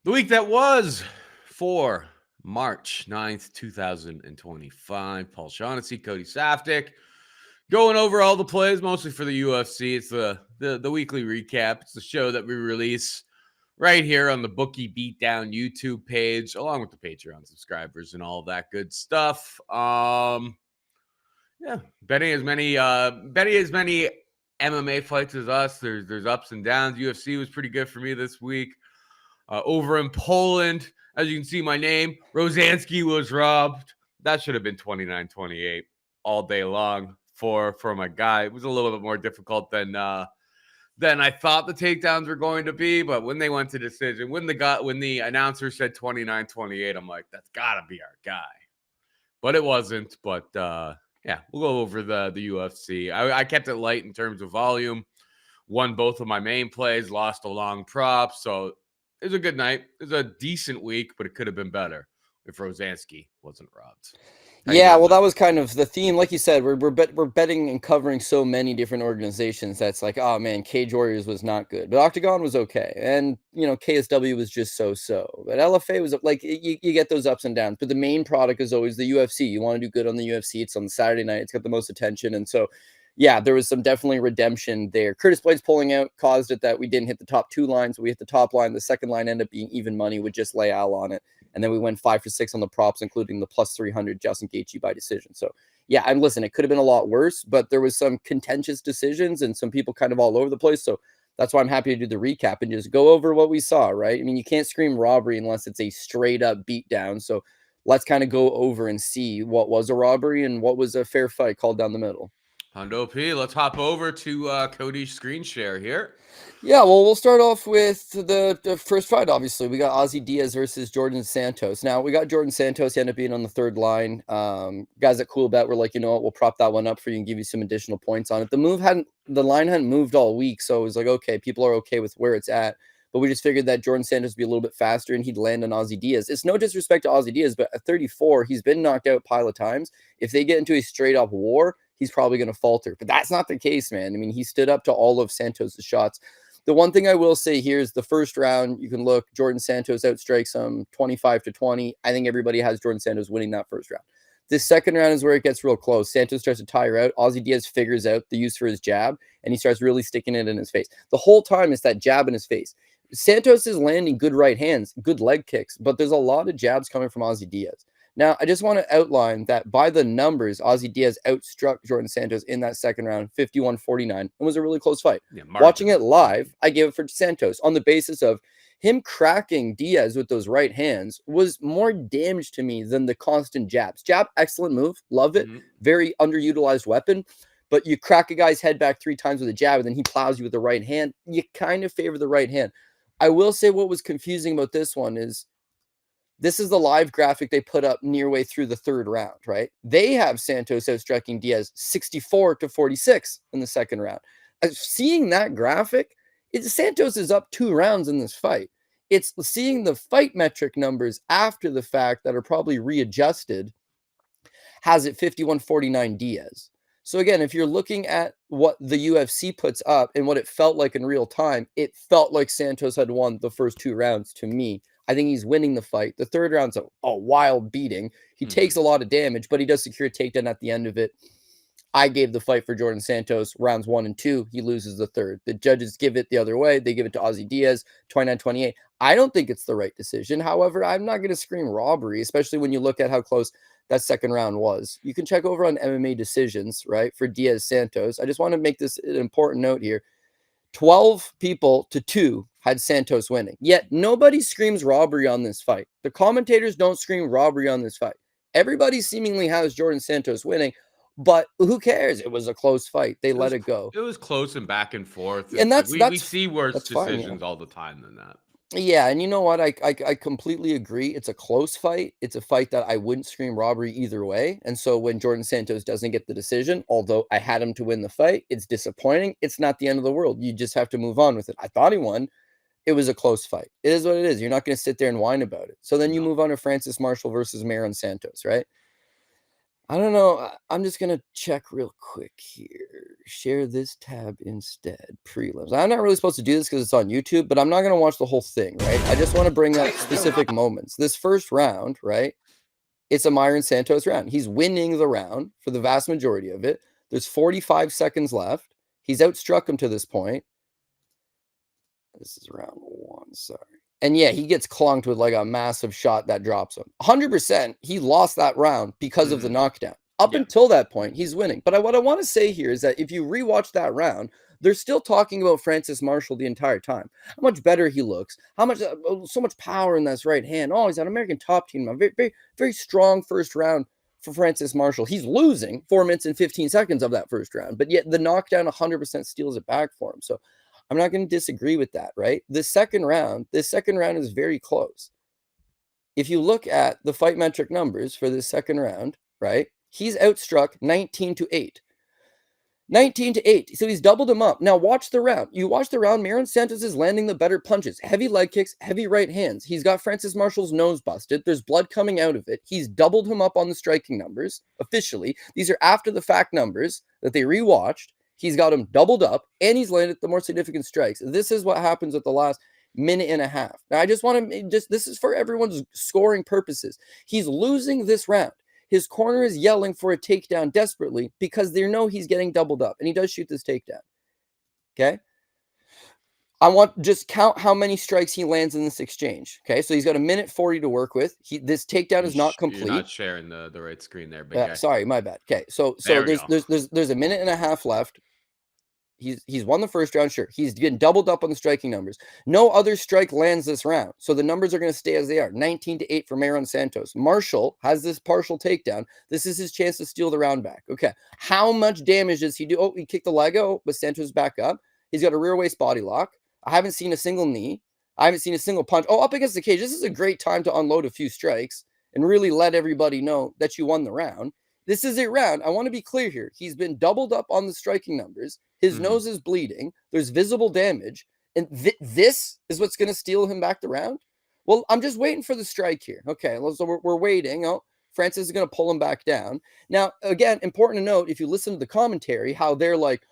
The week that was for March 9th, 2025. Paul Shaughnessy, Cody Saftik, going over all the plays, mostly for the UFC. It's the weekly recap. It's the show that we release right here on the Bookie Beatdown YouTube page, along with the Patreon subscribers and all that good stuff. Yeah, betting as many MMA fights as us. There's ups and downs. UFC was pretty good for me this week. Over in Poland, as you can see, my name, Rosansky was robbed. That should have been 29-28 all day long for my guy. It was a little bit more difficult than I thought the takedowns were going to be, but when they went to decision, when the announcer said 29-28, I'm like, that's gotta be our guy. But it wasn't. But yeah, we'll go over the UFC. I kept it light in terms of volume. Won both of my main plays, lost a long prop, so it was a good night. It was a decent week, but it could have been better if Rosansky wasn't robbed. Yeah, well, that was kind of the theme. Like you said, we're betting and covering so many different organizations that's like, oh man, Cage Warriors was not good, but Octagon was okay, and KSW was just so. But LFA was like you get those ups and downs, but the main product is always the UFC. You want to do good on the UFC. It's on Saturday night. It's got the most attention, and so yeah, there was some definitely redemption there. Curtis Blades pulling out caused it that we didn't hit the top two lines. We hit the top line. The second line ended up being even money with just Leal on it. And then we went 5 for 6 on the props, including the plus 300 Justin Gaethje by decision. So yeah, and listen, it could have been a lot worse, but there was some contentious decisions and some people kind of all over the place. So that's why I'm happy to do the recap and just go over what we saw, right? I mean, you can't scream robbery unless it's a straight up beatdown. So let's kind of go over and see what was a robbery and what was a fair fight called down the middle. Hondo P, let's hop over to Cody's screen share here. Yeah, well, we'll start off with the first fight, obviously. We got Ozzy Diaz versus Jordan Santos. Now, we got Jordan Santos. He ended up being on the third line. Guys at Cool Bet were like, you know what, we'll prop that one up for you and give you some additional points on it. The line hadn't moved all week, so it was like, okay, people are okay with where it's at. But we just figured that Jordan Santos would be a little bit faster and he'd land on Ozzy Diaz. It's no disrespect to Ozzy Diaz, but at 34, he's been knocked out a pile of times. If they get into a straight-up war, he's probably going to falter. But that's not the case, man. I mean, he stood up to all of Santos' shots. The one thing I will say here is the first round, you can look, Jordan Santos outstrikes him 25-20. I think everybody has Jordan Santos winning that first round. This second round is where it gets real close. Santos starts to tire out. Ozzy Diaz figures out the use for his jab, and he starts really sticking it in his face. The whole time it's that jab in his face. Santos is landing good right hands, good leg kicks, but there's a lot of jabs coming from Ozzy Diaz. Now, I just want to outline that by the numbers, Ozzy Diaz outstruck Jordan Santos in that second round, 51-49. It was a really close fight. Yeah, watching it live, I gave it for Santos on the basis of him cracking Diaz with those right hands was more damage to me than the constant jabs. Jab, excellent move. Love it. Very underutilized weapon. But you crack a guy's head back 3 times with a jab, and then he plows you with the right hand. You kind of favor the right hand. I will say what was confusing about this one is this is the live graphic they put up near way through the third round, right? They have Santos outstriking Diaz 64-46 in the second round. Seeing that graphic, Santos is up 2 rounds in this fight. It's seeing the fight metric numbers after the fact that are probably readjusted has it 51-49 Diaz. So again, if you're looking at what the UFC puts up and what it felt like in real time, it felt like Santos had won the first 2 rounds to me. I think he's winning the fight. The third round's a wild beating. He takes a lot of damage, but he does secure a takedown at the end of it. I gave the fight for Jordan Santos rounds 1 and 2. He loses the third. The judges give it the other way. They give it to Ozzy Diaz, 29-28. I don't think it's the right decision. However, I'm not going to scream robbery, especially when you look at how close that second round was. You can check over on MMA decisions, right, for Diaz Santos. I just want to make this an important note here. 12 people to 2 had Santos winning. Yet nobody screams robbery on this fight. The commentators don't scream robbery on this fight. Everybody seemingly has Jordan Santos winning, but who cares? It was a close fight. They let it go. It was close and back and forth. And we see worse decisions all the time than that. Yeah, and you know what? I completely agree. It's a close fight. It's a fight that I wouldn't scream robbery either way. And so when Jordan Santos doesn't get the decision, although I had him to win the fight, it's disappointing. It's not the end of the world. You just have to move on with it. I thought he won. It was a close fight. It is what it is. You're not going to sit there and whine about it. So then you move on to Francis Marshall versus Maron Santos, right? I don't know. I'm just going to check real quick here. Share this tab instead. Prelims. I'm not really supposed to do this because it's on YouTube, but I'm not going to watch the whole thing, right? I just want to bring up specific moments. This first round, right? It's a Myron Santos round. He's winning the round for the vast majority of it. There's 45 seconds left. He's outstruck him to this point. This is round 1, sorry. And yeah, he gets clunked with like a massive shot that drops him. 100%, he lost that round because of the knockdown. Up until that point, he's winning. But what I want to say here is that if you rewatch that round, they're still talking about Francis Marshall the entire time. How much better he looks. How much, so much power in this right hand. Oh, he's an American top team. A very, very, very strong first round for Francis Marshall. He's losing 4 minutes and 15 seconds of that first round, but yet the knockdown 100% steals it back for him. So I'm not going to disagree with that, right? This second round is very close. If you look at the fight metric numbers for this second round, right? He's outstruck 19-8. 19-8. So he's doubled him up. Now watch the round. You watch the round, Myron Santos is landing the better punches. Heavy leg kicks, heavy right hands. He's got Francis Marshall's nose busted. There's blood coming out of it. He's doubled him up on the striking numbers officially. These are after the fact numbers that they rewatched. He's got him doubled up, and he's landed the more significant strikes. This is what happens with the last minute and a half. Now, I just want to this is for everyone's scoring purposes. He's losing this round. His corner is yelling for a takedown desperately because they know he's getting doubled up, and he does shoot this takedown. Okay? I want just count how many strikes he lands in this exchange. Okay, so he's got 1:40 to work with. This takedown is not complete. You're not sharing the right screen there, big guy. Sorry, my bad. Okay, so there's 1.5 minutes left. He's won the first round, sure. He's getting doubled up on the striking numbers. No other strike lands this round, so the numbers are going to stay as they are. 19-8 for Myron Santos. Marshall has this partial takedown. This is his chance to steal the round back. Okay, how much damage does he do? Oh, he kicked the leg out, but Santos back up. He's got a rear waist body lock. I haven't seen a single knee. I haven't seen a single punch. Oh, up against the cage. This is a great time to unload a few strikes and really let everybody know that you won the round. This is a round. I want to be clear here. He's been doubled up on the striking numbers. His nose is bleeding. There's visible damage. And this is what's going to steal him back the round? Well, I'm just waiting for the strike here. Okay, so we're waiting. Oh, Francis is going to pull him back down. Now, again, important to note, if you listen to the commentary, how they're like,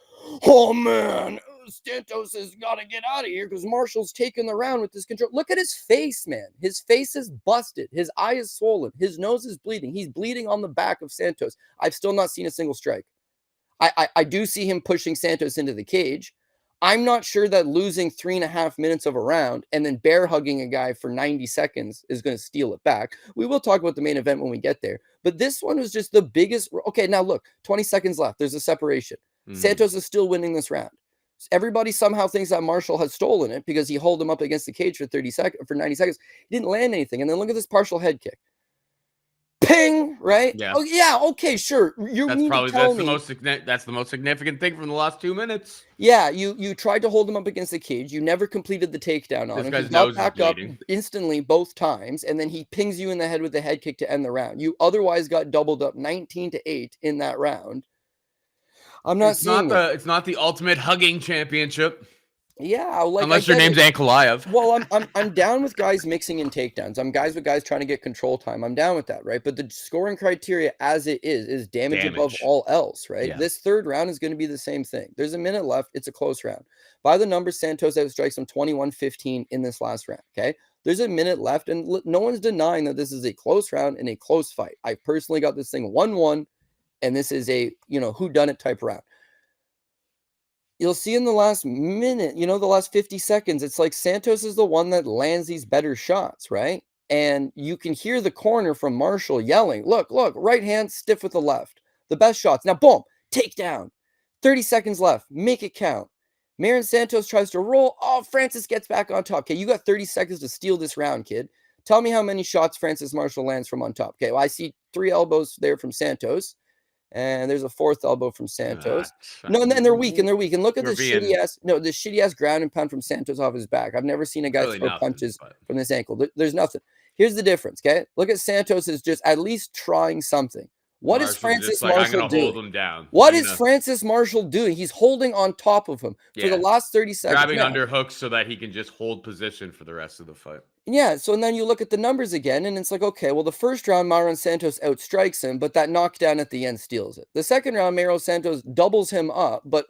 oh, man, Santos has got to get out of here because Marshall's taking the round with this control. Look at his face, man. His face is busted. His eye is swollen. His nose is bleeding. He's bleeding on the back of Santos. I've still not seen a single strike. I do see him pushing Santos into the cage. I'm not sure that losing 3.5 minutes of a round and then bear hugging a guy for 90 seconds is going to steal it back. We will talk about the main event when we get there. But this one was just the biggest. Okay, now look, 20 seconds left. There's a separation. Santos is still winning this round. Everybody somehow thinks that Marshall has stolen it because he held him up against the cage for 90 seconds. He didn't land anything. And then look at this partial head kick. Ping, right? Yeah. Oh, yeah, okay, sure. That's the most significant thing from the last 2 minutes. Yeah, you tried to hold him up against the cage. You never completed the takedown on him. This He guy's nose got is back up bleeding. instantly both times, and then he pings you in the head with the head kick to end the round. You otherwise got doubled up 19-8 in that round. I'm not seeing it. It's not the ultimate hugging championship. Yeah, like unless your name's Ankalaev. Well, I'm down with guys mixing in takedowns. I'm guys trying to get control time. I'm down with that, right? But the scoring criteria as it is damage above all else, right? Yeah. This third round is going to be the same thing. There's a minute left. It's a close round. By the numbers, Santos outstrikes him 21-15 in this last round, okay? There's a minute left, and no one's denying that this is a close round and a close fight. I personally got this thing 1-1, and this is a, whodunit type round. You'll see in the last minute, the last 50 seconds, it's like Santos is the one that lands these better shots, right? And you can hear the corner from Marshall yelling, look, right hand stiff with the left. The best shots. Now, boom, takedown. 30 seconds left. Make it count. Myron Santos tries to roll. Oh, Francis gets back on top. Okay, you got 30 seconds to steal this round, kid. Tell me how many shots Francis Marshall lands from on top. Okay, well, I see 3 elbows there from Santos. And there's a 4th elbow from Santos. No, and then they're weak. And look at this shitty ass ground and pound from Santos off his back. I've never seen a guy throw punches from this ankle. There's nothing. Here's the difference, okay? Look at Santos is just at least trying something. What is Marshall's Francis just like, I'm Marshall going to hold doing? him down. What is Francis Marshall doing? He's holding on top of him for the last 30 seconds. Grabbing underhooks so that he can just hold position for the rest of the fight. Yeah, so and then you look at the numbers again, and it's like, okay, well, the first round, Morono Santos outstrikes him, but that knockdown at the end steals it. The second round, Morono Santos doubles him up, but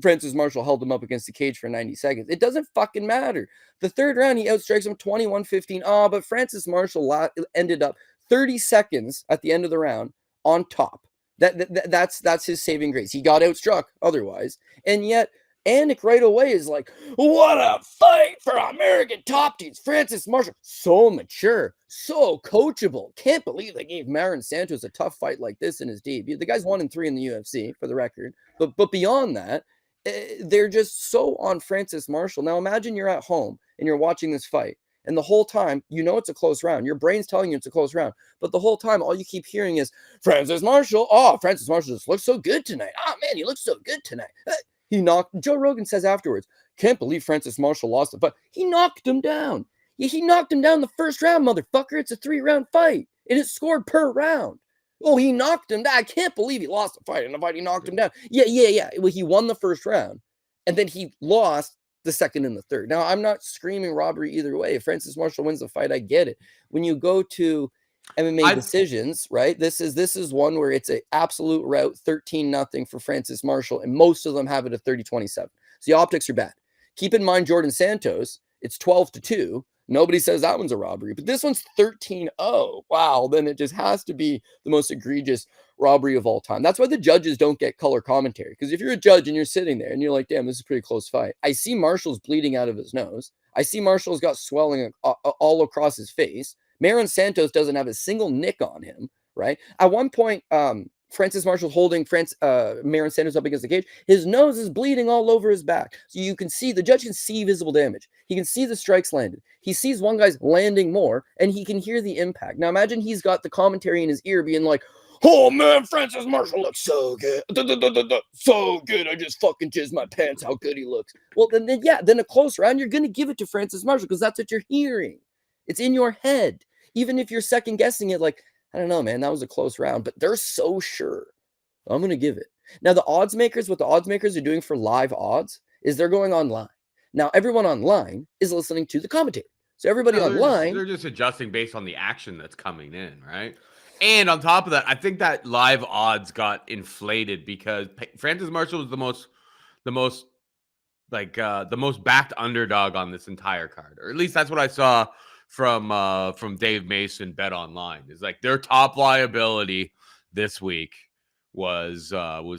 Francis Marshall held him up against the cage for 90 seconds. It doesn't fucking matter. The third round, he outstrikes him 21-15. But Francis Marshall ended up 30 seconds at the end of the round on top. That's his saving grace. He got outstruck otherwise, and yet Anik right away is like, what a fight for American top teams. Francis Marshall, so mature, so coachable. Can't believe they gave Morono Santos a tough fight like this in his debut. The guy's 1-3 in the UFC, for the record. But beyond that, they're just so on Francis Marshall. Now imagine you're at home and you're watching this fight. And the whole time, you know it's a close round. Your brain's telling you it's a close round. But the whole time, all you keep hearing is, Francis Marshall, Francis Marshall just looks so good tonight. Oh, man, he looks so good tonight. Joe Rogan says afterwards, can't believe Francis Marshall lost it, but he knocked him down. Yeah, he knocked him down the first round, motherfucker. It's a 3-round fight, and it's scored per round. Oh, he knocked him down. I can't believe he lost the fight. In the fight, he knocked him down. Yeah. Well, he won the first round, and then he lost the second and the third. Now, I'm not screaming robbery either way. If Francis Marshall wins the fight, I get it. When you go to MMA decisions, right? This is one where it's an absolute rout, 13-0 for Francis Marshall, and most of them have it at 30-27. So the optics are bad. Keep in mind Jordan Santos, it's 12-2. Nobody says that one's a robbery, but this one's 13-0. Wow, then it just has to be the most egregious robbery of all time. That's why the judges don't get color commentary, because if you're a judge and you're sitting there and you're like, damn, this is a pretty close fight. I see Marshall's bleeding out of his nose. I see Marshall's got swelling all across his face. Morono Santos doesn't have a single nick on him, right? At one point, Francis Marshall's holding Morono Santos up against the cage. His nose is bleeding all over his back. So you can see, the judge can see visible damage. He can see the strikes landed. He sees one guy's landing more, and he can hear the impact. Now imagine he's got the commentary in his ear being like, oh man, Francis Marshall looks so good. So good. I just fucking jizzed my pants how good he looks. Well, then a close round, you're going to give it to Francis Marshall because that's what you're hearing. It's in your head. Even if you're second guessing it, like, I don't know, man, that was a close round, but they're so sure. I'm going to give it. Now, what the odds makers are doing for live odds is they're going online. Now, everyone online is listening to the commentary. So everybody online. They're just adjusting based on the action that's coming in, right? And on top of that, I think that live odds got inflated because Francis Marshall was the most backed underdog on this entire card, or at least that's what I saw from Dave Mason Bet Online. Is like their top liability this week was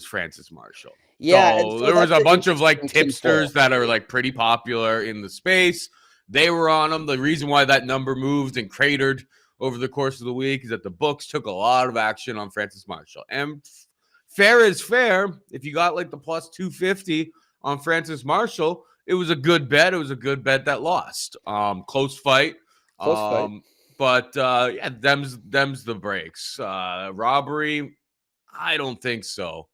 Francis Marshall. Yeah, so there was a bunch of like tipsters that are like pretty popular in the space. They were on them. The reason why that number moved and cratered over the course of the week is that the books took a lot of action on Francis Marshall. And fair is fair. If you got like the plus 250 on Francis Marshall, it was a good bet. It was a good bet that lost. Close fight. But yeah, them's the breaks. Robbery, I don't think so.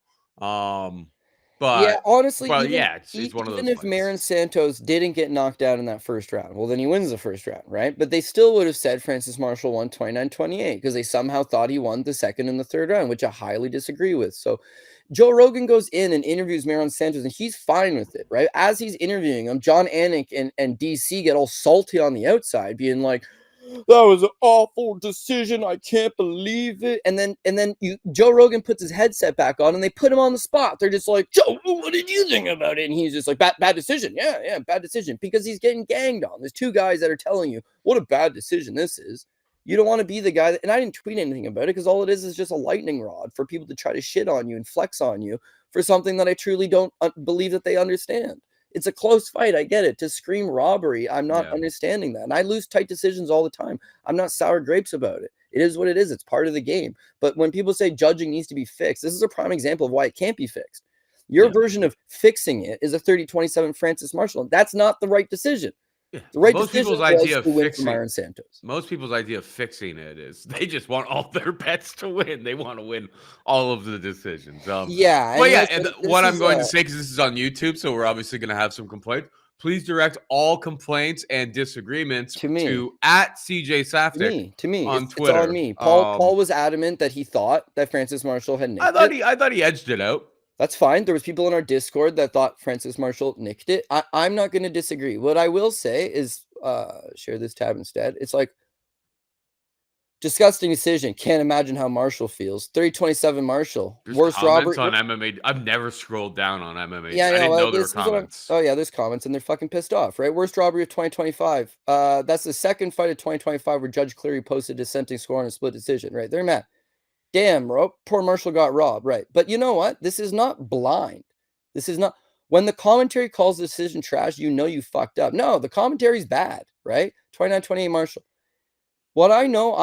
But yeah, honestly, it's one of those. Even if Morono Santos didn't get knocked out in that first round, well, then he wins the first round, right? But they still would have said Francis Marshall won 29-28 because they somehow thought he won the second and the third round, which I highly disagree with. So Joe Rogan goes in and interviews Morono Santos, and he's fine with it, right? As he's interviewing him, John Anik and DC get all salty on the outside, being like, that was an awful decision. I can't believe it. And then Joe Rogan puts his headset back on and they put him on the spot. They're just like, Joe, what did you think about it? And he's just like, bad decision. Yeah, bad decision. Because he's getting ganged on. There's two guys that are telling you what a bad decision this is. You don't want to be the guy and I didn't tweet anything about it because all it is just a lightning rod for people to try to shit on you and flex on you for something that I truly don't believe that they understand. It's a close fight. I get it. To scream robbery, I'm not understanding that. And I lose tight decisions all the time. I'm not sour grapes about it. It is what it is. It's part of the game. But when people say judging needs to be fixed, this is a prime example of why it can't be fixed. Your version of fixing it is a 30-27 Francis Marshall. That's not the right decision. Yeah. The right most decision people's idea of fixing Morono Santos. Most people's idea of fixing it is they just want all their bets to win. They want to win all of the decisions. Yeah. But yeah, and what I'm going to say, because this is on YouTube, so we're obviously going to have some complaints. please direct all complaints and disagreements To me. to @CJ Safdie To me, on it's Twitter. on me. Paul was adamant that he thought that Francis Marshall had nicked it. I thought he edged it out. That's fine. There was people in our Discord that thought Francis Marshall nicked it. I'm not going to disagree. What I will say is, share this tab instead. It's like, disgusting decision. Can't imagine how Marshall feels. 327 Marshall. There's Worst comments robbery. on MMA. I've never scrolled down on MMA. Yeah, I didn't know there were this is what comments. oh yeah, there's comments and they're fucking pissed off, right? Worst robbery of 2025. That's the second fight of 2025 where Judge Cleary posted dissenting score on a split decision, right? They're mad. Damn, bro. Poor Marshall got robbed, right? But you know what? This is not blind. This is not when the commentary calls the decision trash, you know you fucked up. No, the commentary's bad, right? 29-28 Marshall. What I know,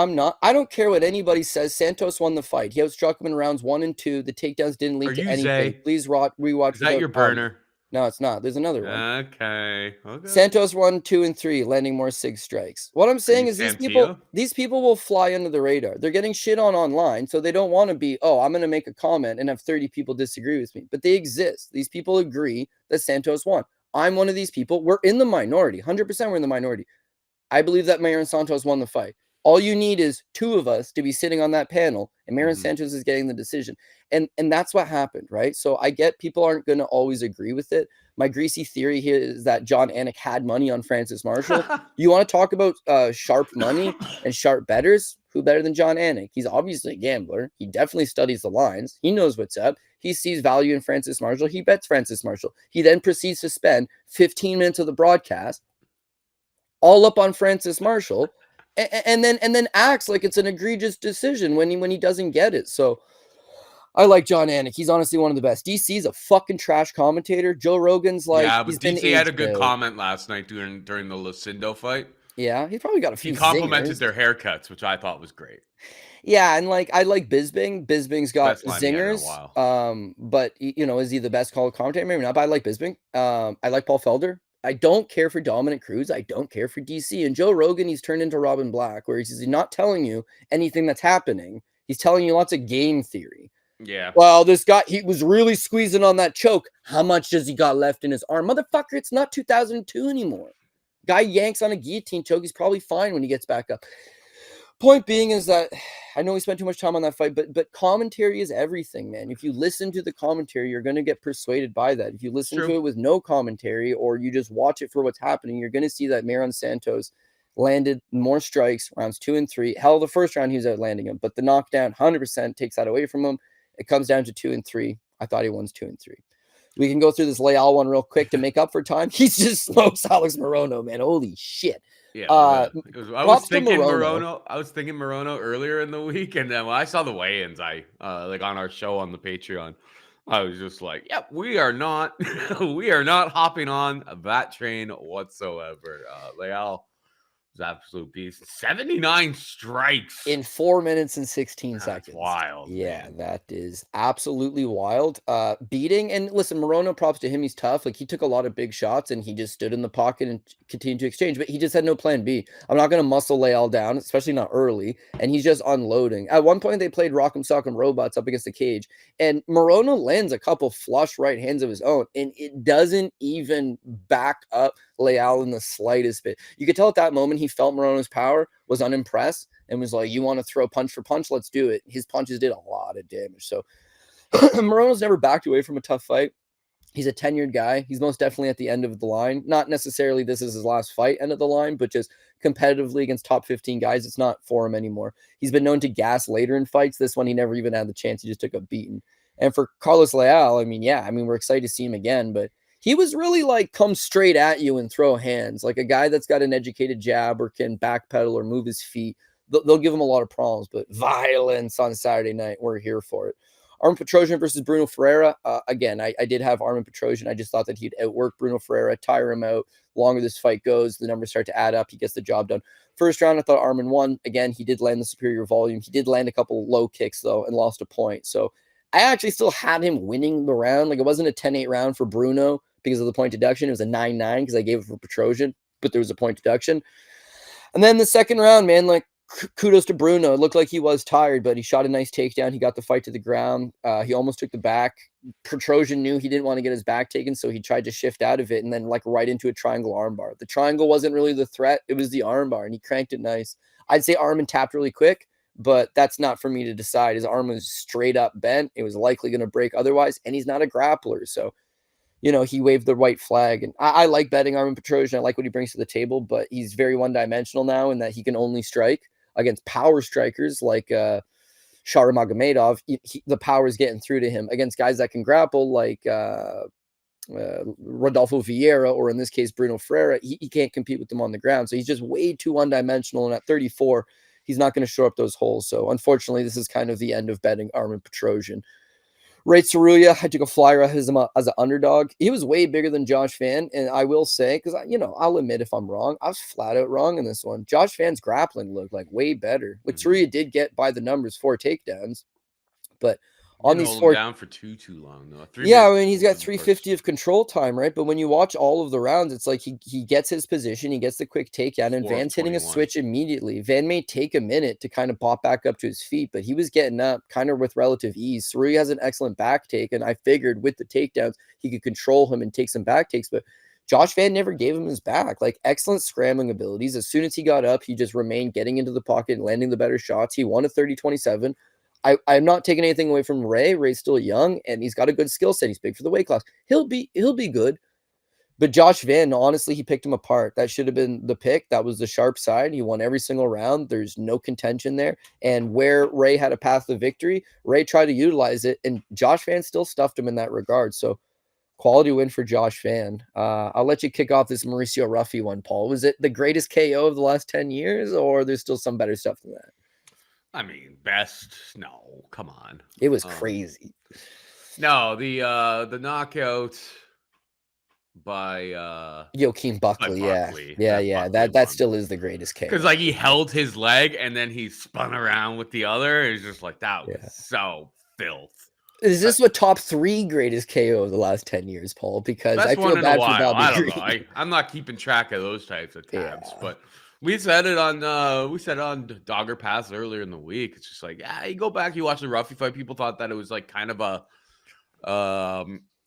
I don't care what anybody says. Santos won the fight. He outstruck him in rounds 1 and 2. The takedowns didn't lead to anything. Zay? Please rewatch. Is that your burner? No, it's not. There's another one. Okay. Santos won 2 and 3, landing more SIG strikes. What I'm saying is these people will fly under the radar. They're getting shit on online, so they don't want to be, I'm going to make a comment and have 30 people disagree with me. But they exist. These people agree that Santos won. I'm one of these people. We're in the minority. 100% we're in the minority. I believe that Mayor and Santos won the fight. All you need is 2 of us to be sitting on that panel, and Marin Santos is getting the decision. And that's what happened, right? So I get people aren't going to always agree with it. My greasy theory here is that John Anik had money on Francis Marshall. You want to talk about sharp money and sharp bettors? Who better than John Anik? He's obviously a gambler. He definitely studies the lines. He knows what's up. He sees value in Francis Marshall. He bets Francis Marshall. He then proceeds to spend 15 minutes of the broadcast all up on Francis Marshall. And then acts like it's an egregious decision when he doesn't get it. So I like John Anik. He's honestly one of the best. DC's a fucking trash commentator. Joe Rogan's like, yeah, but DC had a good comment last night during the Lucindo fight. Yeah, he probably got a few. He complimented their haircuts, which I thought was great. Yeah, and like I like Bisping. Bisping's got zingers. But is he the best call commentator? Maybe not. But I like Bisping. I like Paul Felder. I don't care for Dominic Cruz. I don't care for DC. And Joe Rogan, he's turned into Robin Black, where he's not telling you anything that's happening. He's telling you lots of game theory. Yeah. Well, this guy, he was really squeezing on that choke. How much does he got left in his arm? Motherfucker, it's not 2002 anymore. Guy yanks on a guillotine choke. He's probably fine when he gets back up. Point being is that I know we spent too much time on that fight, but commentary is everything, man. If you listen to the commentary, you're going to get persuaded by that. If you listen to it with no commentary or you just watch it for what's happening, you're going to see that Marin Santos landed more strikes rounds 2 and 3. Hell, the first round he was outlanding him, but the knockdown 100% takes that away from him. It comes down to 2 and 3. I thought he wins 2 and 3. We can go through this Leal one real quick to make up for time. He just smokes Alex Morono, man. Holy shit. Yeah, I was thinking Morono. I was thinking Morono earlier in the week, and then when I saw the weigh-ins, I like on our show on the Patreon, I was just like, "Yep, we are not hopping on that train whatsoever." Leal was absolute beast. 79 strikes in 4 minutes and 16 seconds. Wild. Yeah, man. That is absolutely wild. Beating, and listen, Morono, props to him. He's tough. Like, he took a lot of big shots and he just stood in the pocket and continued to exchange, but he just had no plan B. I'm not going to muscle Leal down, especially not early. And he's just unloading. At one point, they played Rock'em Sock'em Robots up against the cage, and Morono lands a couple flush right hands of his own, and it doesn't even back up Leal in the slightest bit. You could tell at that moment he felt Morono's power, was unimpressed, and was like, you want to throw punch for punch? Let's do it. His punches did a lot of damage. So Morono's never backed away from a tough fight. He's a tenured guy. He's most definitely at the end of the line. Not necessarily this is his last fight end of the line, but just competitively against top 15 guys, it's not for him anymore. He's been known to gas later in fights. This one, he never even had the chance. He just took a beating. And for Carlos Leal, we're excited to see him again, but he was really like come straight at you and throw hands. Like a guy that's got an educated jab or can backpedal or move his feet. They'll give him a lot of problems, but violence on Saturday night, we're here for it. Armin Petrosyan versus Bruno Ferreira. Again, I did have Armin Petrosyan. I just thought that he'd outwork Bruno Ferreira, tire him out. Longer this fight goes, the numbers start to add up. He gets the job done. First round, I thought Armin won. Again, he did land the superior volume. He did land a couple low kicks, though, and lost a point. So I actually still had him winning the round. Like, it wasn't a 10-8 round for Bruno because of the point deduction. It was a 9-9 because I gave it for Petrosyan, but there was a point deduction. And then the second round, man, like, kudos to Bruno. It looked like he was tired, but he shot a nice takedown. He got the fight to the ground. He almost took the back. Petrosyan knew he didn't want to get his back taken, so he tried to shift out of it and then like right into a triangle armbar. The triangle wasn't really the threat. It was the armbar, and he cranked it nice. I'd say Arman tapped really quick, but that's not for me to decide. His arm was straight up bent. It was likely going to break otherwise, and he's not a grappler. So, he waved the white flag. And I like betting Arman Petrosyan. I like what he brings to the table, but he's very one-dimensional now in that he can only strike against power strikers like Shara Magomedov. The power is getting through to him. Against guys that can grapple like Rodolfo Vieira, or in this case, Bruno Ferreira, he can't compete with them on the ground. So he's just way too one-dimensional. And at 34, he's not going to show up those holes. So unfortunately, this is kind of the end of betting Arman Petrosyan. Ray Tsuruya, I took a flyer as an underdog. He was way bigger than Josh Fan, and I will say, because I'll admit if I'm wrong, I was flat out wrong in this one. Josh Fan's grappling looked like way better. But Tsuruya did get by the numbers 4 takedowns, but on these 4 down for too long though. He's got 350 of control time, right? But when you watch all of the rounds, it's like he gets his position, he gets the quick takedown, and Van's hitting a switch immediately. Van may take a minute to kind of pop back up to his feet, but he was getting up kind of with relative ease. Tsuruya has an excellent back take, and I figured with the takedowns he could control him and take some back takes, but Josh Van never gave him his back. Like, excellent scrambling abilities. As soon as he got up, he just remained getting into the pocket and landing the better shots. He won a 30-27. I'm not taking anything away from Ray. Ray's still young, and he's got a good skill set. He's big for the weight class. He'll be good. But Josh Van, honestly, he picked him apart. That should have been the pick. That was the sharp side. He won every single round. There's no contention there. And where Ray had a path to victory, Ray tried to utilize it, and Josh Van still stuffed him in that regard. So quality win for Josh Van. I'll let you kick off this Mauricio Ruffy one, Paul. Was it the greatest KO of the last 10 years, or there's still some better stuff than that? I mean, best? No, come on. It was crazy. No, the knockout by Joaquin Buckley. Yeah. That still is the greatest KO. Because he held his leg and then he spun around with the other. It's just like that was so filth. Is this what top 3 greatest KO of the last 10 years, Paul? Because I feel bad for Bobby I don't Green. know. I'm not keeping track of those types of tabs, but we said it on Dogger Pass earlier in the week. It's just like, you go back, you watch the Ruffy fight. People thought that it was like kind of a,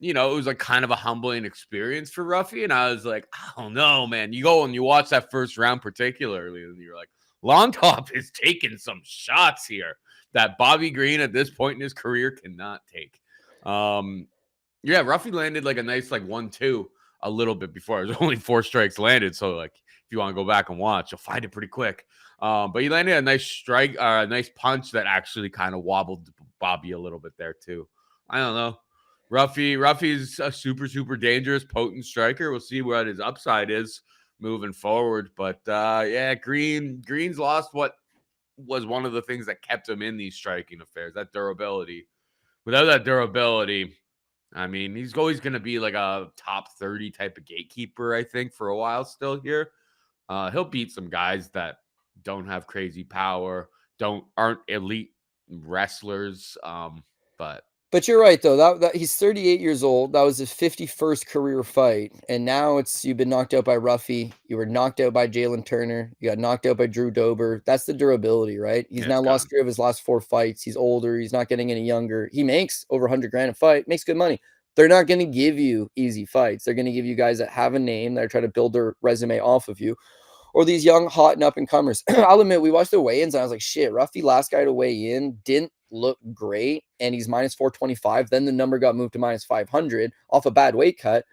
it was like kind of a humbling experience for Ruffy. And I was like, I don't know, man. You go and you watch that first round particularly, and you're like, Lontop is taking some shots here that Bobby Green at this point in his career cannot take. Ruffy landed like a nice 1-2 a little bit before. It was only 4 strikes landed, so if you want to go back and watch, you'll find it pretty quick. But he landed a nice strike, a nice punch that actually kind of wobbled Bobby a little bit there too. I don't know. Ruffy's a super, super dangerous, potent striker. We'll see what his upside is moving forward. But Green's lost what was one of the things that kept him in these striking affairs, that durability. Without that durability, I mean, he's always going to be like a top 30 type of gatekeeper, I think, for a while still here. He'll beat some guys that don't have crazy power, aren't elite wrestlers. But you're right, though. That he's 38 years old. That was his 51st career fight. And now you've been knocked out by Ruffy. You were knocked out by Jalen Turner. You got knocked out by Drew Dober. That's the durability, right? He's now lost 3 of his last 4 fights. He's older. He's not getting any younger. He makes over $100,000 a fight. Makes good money. They're not going to give you easy fights. They're going to give you guys that have a name, that are trying to build their resume off of you, or these young, hot, and up-and-comers. I'll admit, we watched the weigh-ins, and I was like, shit, Ruffy, last guy to weigh in, didn't look great, and he's minus 425. Then the number got moved to minus 500 off a bad weight cut.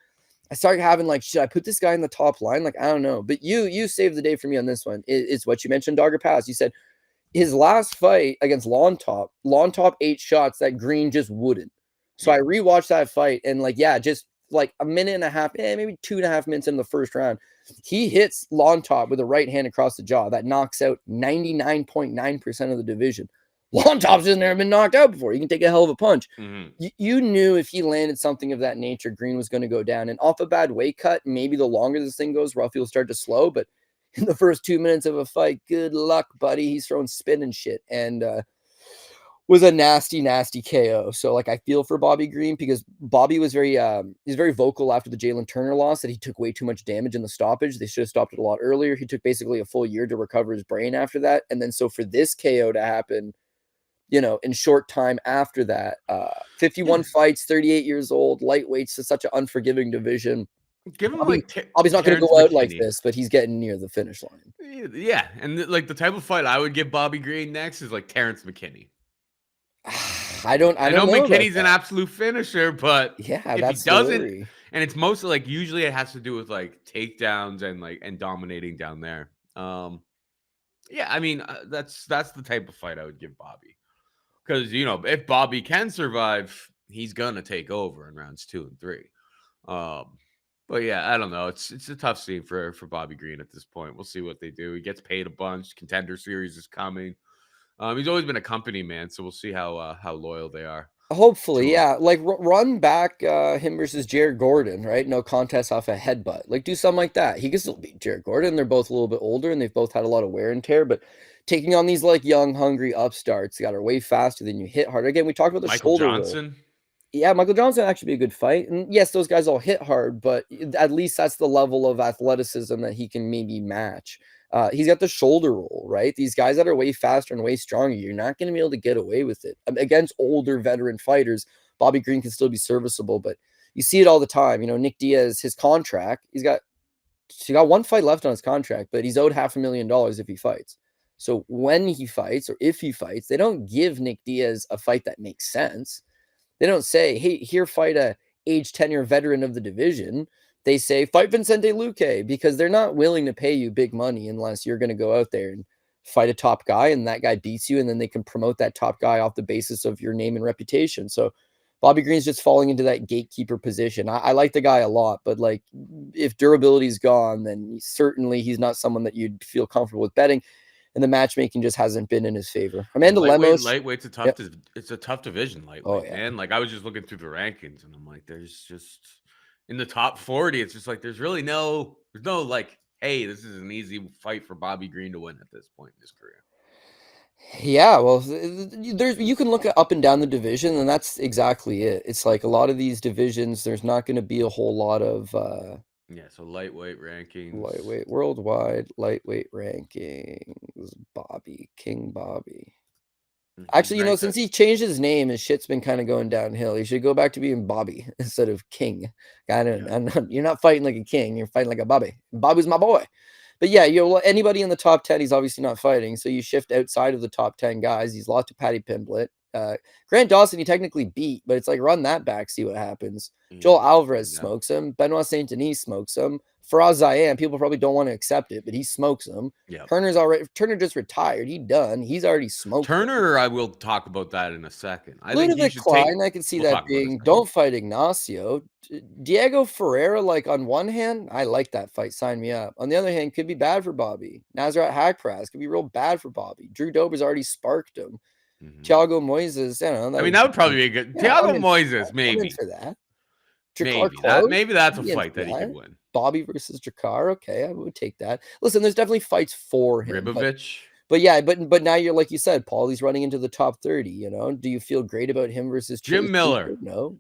I started having should I put this guy in the top line? I don't know. But you saved the day for me on this one. It's what you mentioned, Dogger Pass. You said his last fight against Lontop 8 shots that Green just wouldn't. So I rewatched that fight, and just a minute and a half, maybe 2.5 minutes in the first round, he hits Lontop with a right hand across the jaw that knocks out 99.9% of the division. Lontop's just never been knocked out before. He can take a hell of a punch. Mm-hmm. You knew if he landed something of that nature, Green was going to go down. And off a bad weight cut, maybe the longer this thing goes, Ruffy will start to slow. But in the first 2 minutes of a fight, good luck, buddy. He's throwing spin and shit. And was a nasty, nasty KO. So like I feel for Bobby Green because Bobby was he's very vocal after the Jalen Turner loss that he took way too much damage in the stoppage. They should have stopped it a lot earlier. He took basically a full year to recover his brain after that. And then so for this KO to happen, in short time after that, 51 fights, 38 years old, lightweights is such an unforgiving division. Give him Bobby's not going to Terrence go out like McKinney. this, but he's getting near the finish line. Yeah, and like the type of fight I would give Bobby Green next is like Terrence McKinney. I know McKinney's an absolute finisher, but yeah, if that's he doesn't, worry. and it's mostly like usually it has to do with like takedowns and dominating down there. Yeah, I mean that's the type of fight I would give Bobby, because if Bobby can survive, he's gonna take over in rounds 2 and 3. But yeah, I don't know. It's a tough scene for Bobby Green at this point. We'll see what they do. He gets paid a bunch. Contender Series is coming. He's always been a company man, so we'll see how loyal they are. Hopefully, yeah. Like run back him versus Jared Gordon, right? No contest off a headbutt. Like do something like that. He can still beat Jared Gordon. They're both a little bit older and they've both had a lot of wear and tear, but taking on these like young, hungry upstarts that are way faster than you, hit hard. Again, we talked about the Michael shoulder Johnson. roll. Yeah, Michael Johnson actually be a good fight. And yes, those guys all hit hard, but at least that's the level of athleticism that he can maybe match. He's got the shoulder roll, right? These guys that are way faster and way stronger, you're not going to be able to get away with it. Against older veteran fighters, Bobby Green can still be serviceable, but you see it all the time. Nick Diaz, his contract, he got one fight left on his contract, but he's owed $500,000 if he fights. So when he fights or if he fights, they don't give Nick Diaz a fight that makes sense. They don't say, hey, here, fight a age 10-year veteran of the division. They say, fight Vicente Luque, because they're not willing to pay you big money unless you're going to go out there and fight a top guy and that guy beats you, and then they can promote that top guy off the basis of your name and reputation. So Bobby Green's just falling into that gatekeeper position. I like the guy a lot, but like if durability's gone, then certainly he's not someone that you'd feel comfortable with betting. And the matchmaking just hasn't been in his favor. Amanda Lemos. Lightweight's it's a tough division, lightweight, man. Like I was just looking through the rankings and I'm like, there's just in the top 40, it's just like there's no like, hey, this is an easy fight for Bobby Green to win at this point in his career. Yeah, well, you can look at up and down the division, and that's exactly it. It's like a lot of these divisions, there's not going to be a whole lot of so lightweight rankings. Lightweight worldwide lightweight rankings. King Bobby. Actually, since he changed his name, his shit's been kind of going downhill. He should go back to being Bobby instead of King. You're not fighting like a king. You're fighting like a Bobby. Bobby's my boy. But yeah, anybody in the top 10, he's obviously not fighting. So you shift outside of the top 10 guys. He's lost to Paddy Pimblett. Grant Dawson, he technically beat, but it's like run that back, see what happens. Joel Alvarez smokes him. Benoit Saint Denis smokes him. Faraz Zayan, people probably don't want to accept it, but he smokes him. Yep. Turner just retired. He's done. He's already smoked Turner. I will talk about that in a second. I can see that being. Don't fight Ignacio. Diego Ferreira, like on one hand, I like that fight. Sign me up. On the other hand, could be bad for Bobby. Nasrat Haqparast could be real bad for Bobby. Drew Dober's already sparked him. Mm-hmm. Thiago Moises, I don't know. That would probably be a good. Thiago Moises, maybe for that. Maybe that's a fight that he could win. Bobby versus Jakar. Okay, I would take that. Listen, there's definitely fights for him. Ribovich. But now you're like you said, Paul. He's running into the top 30. Do you feel great about him versus Jim Miller? No,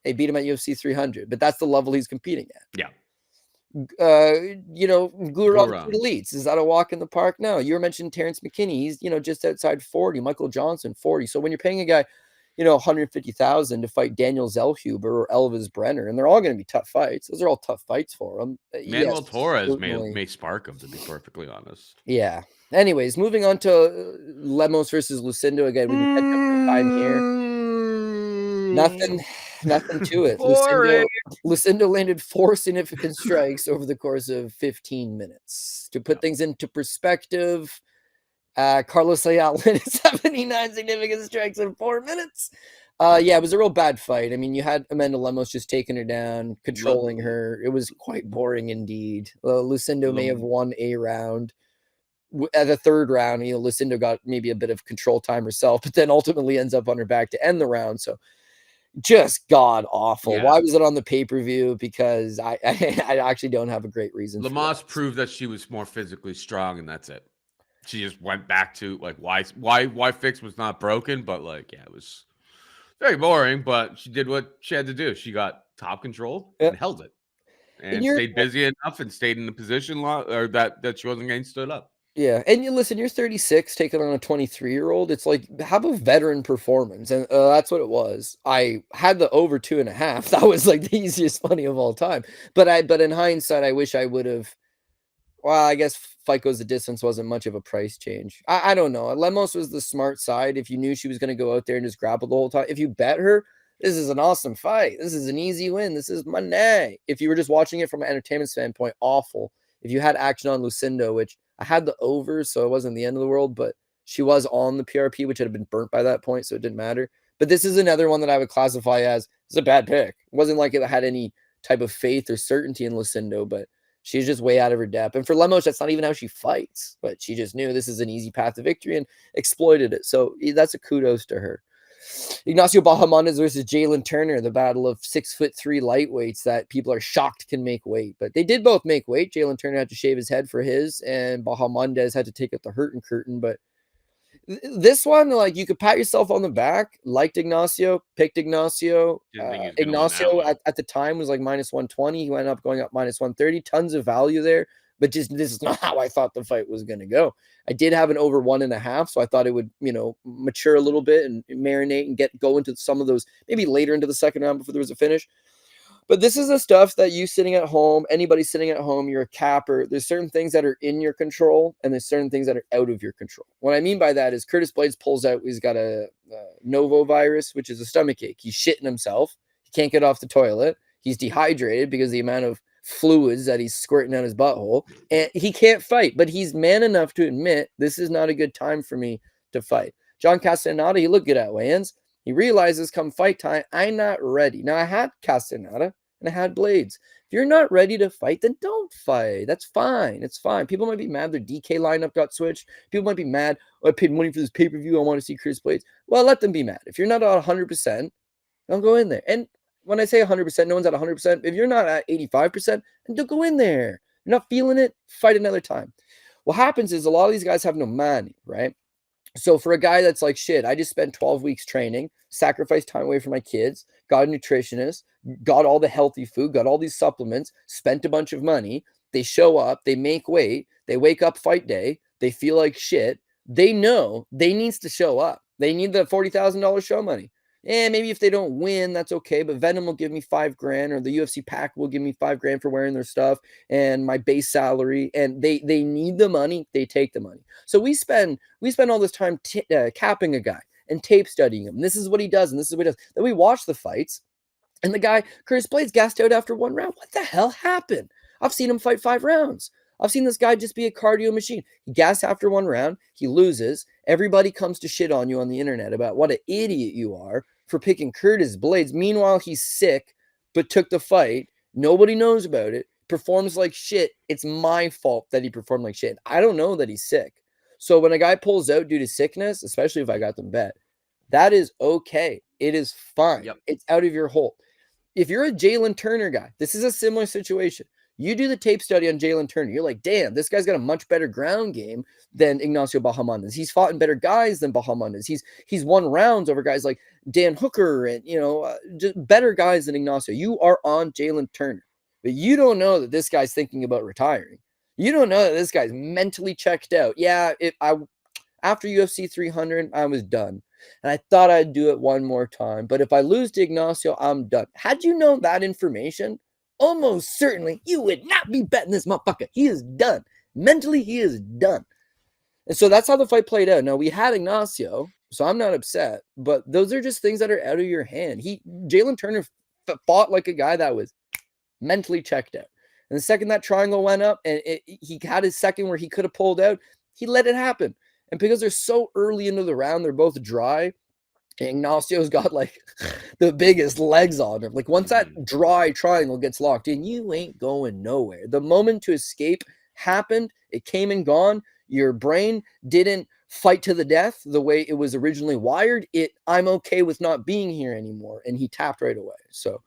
they beat him at UFC 300, but that's the level he's competing at. Yeah. Gurov elites. Is that a walk in the park? No. You were mentioning Terrence McKinney. He's just outside 40. Michael Johnson 40. So when you're paying a guy, $150,000 to fight Daniel Zellhuber or Elvis Brenner, and they're all going to be tough fights. Those are all tough fights for him. Manuel Torres may spark him, to be perfectly honest. Yeah. Anyways, moving on to Lemos versus Lucindo again. We can catch up the time here. Nothing to it. Lucindo landed 4 significant strikes over the course of 15 minutes. To put things into perspective, Carlos Leal landed 79 significant strikes in 4 minutes. It was a real bad fight. I mean, you had Amanda Lemos just taking her down, controlling her. It was quite boring indeed. Lucindo may have won a round. At the third round, Lucindo got maybe a bit of control time herself, but then ultimately ends up on her back to end the round. So just god awful. Yeah. Why was it on the pay-per-view? Because I actually don't have a great reason. Lemos proved that she was more physically strong, and that's it. she just went back to like why fix was not broken, but like yeah, it was very boring. But she did what she had to do. She got top control Yeah. and held it, And and stayed busy enough and stayed in the position or that she wasn't getting stood up. yeah, and you listen, you're 36 taking on a 23-year-old. It's like, have a veteran performance, and that's what it was. I had the over 2.5. That was like the easiest money of all time. But in hindsight, I wish I would have. Well, I guess fight goes the distance wasn't much of a price change. I don't know. Lemos was the smart side. If you knew she was going to go out there and just grapple the whole time, if you bet her, this is an awesome fight. This is an easy win. This is money. If you were just watching it from an entertainment standpoint, awful. If you had action on Lucindo, which I had the over, so it wasn't the end of the world, but she was on the PRP, which had been burnt by that point, so it didn't matter. But this is another one that I would classify as it's a bad pick. It wasn't like it had any type of faith or certainty in Lucindo, but she's just way out of her depth. And for Lemos, that's not even how she fights, but she just knew this is an easy path to victory and exploited it. So that's a kudos to her. Ignacio Bahamondes versus Jalen Turner, the battle of 6'3" lightweights that people are shocked can make weight. But they did both make weight. Jalen Turner had to shave his head for his, and Bahamondes had to take out the hurting curtain. But this one, like, you could pat yourself on the back. Liked Ignacio, picked Ignacio. Ignacio at the time was like minus 120. He went up going up minus 130. Tons of value there. But just this is not how I thought the fight was going to go. I did have an over 1.5, so I thought it would, mature a little bit and marinate and go into some of those maybe later into the second round before there was a finish. But this is the stuff that you sitting at home, anybody sitting at home, you're a capper. There's certain things that are in your control, and there's certain things that are out of your control. What I mean by that is Curtis Blaydes pulls out. He's got a novovirus, which is a stomach ache. He's shitting himself. He can't get off the toilet. He's dehydrated because the amount of fluids that he's squirting out his butthole, and he can't fight, but he's man enough to admit this is not a good time for me to fight. John Castaneda, he looked good at weigh-ins. He realizes come fight time, I'm not ready. Now, I had Castaneda and I had Blaydes. If you're not ready to fight, then don't fight. That's fine. It's fine. People might be mad their DK lineup got switched. People might be mad, I paid money for this pay-per-view. I want to see Curtis Blaydes. Well, let them be mad. If you're not at 100%, don't go in there. And when I say 100%, no one's at 100%. If you're not at 85%, then don't go in there. You're not feeling it, fight another time. What happens is a lot of these guys have no money, right? So for a guy that's like, shit, I just spent 12 weeks training, sacrificed time away from my kids, got a nutritionist, got all the healthy food, got all these supplements, spent a bunch of money. They show up, they make weight, they wake up fight day, they feel like shit. They know they needs to show up. They need the $40,000 show money. And maybe if they don't win, that's okay. But Venom will give me $5,000, or the UFC pack will give me $5,000 for wearing their stuff and my base salary. And they need the money. They take the money. So we spend all this time capping a guy and tape studying him. This is what he does, and this is what he does. Then we watch the fights, and the guy Curtis Blaydes gassed out after one round. What the hell happened? I've seen him fight 5 rounds. I've seen this guy just be a cardio machine. He gassed after one round. He loses. Everybody comes to shit on you on the internet about what an idiot you are for picking Curtis Blaydes. Meanwhile, he's sick, but took the fight. Nobody knows about it. Performs like shit. It's my fault that he performed like shit. I don't know that he's sick. So when a guy pulls out due to sickness, especially if I got them bet, that is okay. It is fine. Yep. It's out of your hold. If you're a Jalen Turner guy, this is a similar situation. You do the tape study on Jalen Turner. You're like, damn, this guy's got a much better ground game than Ignacio Bahamondes. He's fought in better guys than Bahamondes. He's won rounds over guys like Dan Hooker and, just better guys than Ignacio. You are on Jalen Turner, but you don't know that this guy's thinking about retiring. You don't know that this guy's mentally checked out. Yeah, after UFC 300, I was done. And I thought I'd do it one more time. But if I lose to Ignacio, I'm done. Had you known that information, almost certainly you would not be betting this motherfucker. He is done. Mentally, he is done. And so that's how the fight played out. Now, we had Ignacio, so I'm not upset. But those are just things that are out of your hand. Jalen Turner fought like a guy that was mentally checked out. And the second that triangle went up and he had his second where he could have pulled out, he let it happen. And because they're so early into the round, they're both dry. Ignacio's got like the biggest legs on him. Like once that dry triangle gets locked in, you ain't going nowhere. The moment to escape happened. It came and gone. Your brain didn't fight to the death the way it was originally wired. I'm okay with not being here anymore. And he tapped right away. So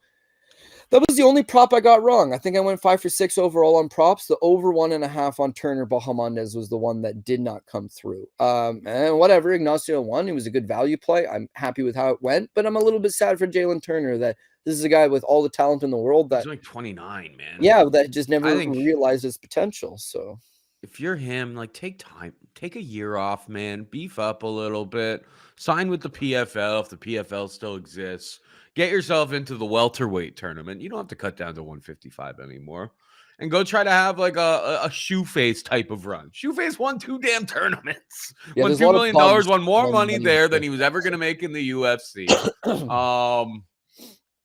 That was the only prop I got wrong. I think I went 5 for 6 overall on props. The over 1.5 on Turner Bahamondes was the one that did not come through. And whatever, Ignacio won. It was a good value play. I'm happy with how it went, but I'm a little bit sad for Jalen Turner that this is a guy with all the talent in the world that He's like 29, man. yeah, that just I never think realized his potential. So if you're him, like take time, take a year off, man. Beef up a little bit. Sign with the PFL if the PFL still exists. Get yourself into the welterweight tournament. You don't have to cut down to 155 anymore. And go try to have like a shoe face type of run. Shoe face won 2 damn tournaments. yeah, Won there's a $2 lot of million, problems won more when money money there is than he was ever gonna make in the UFC.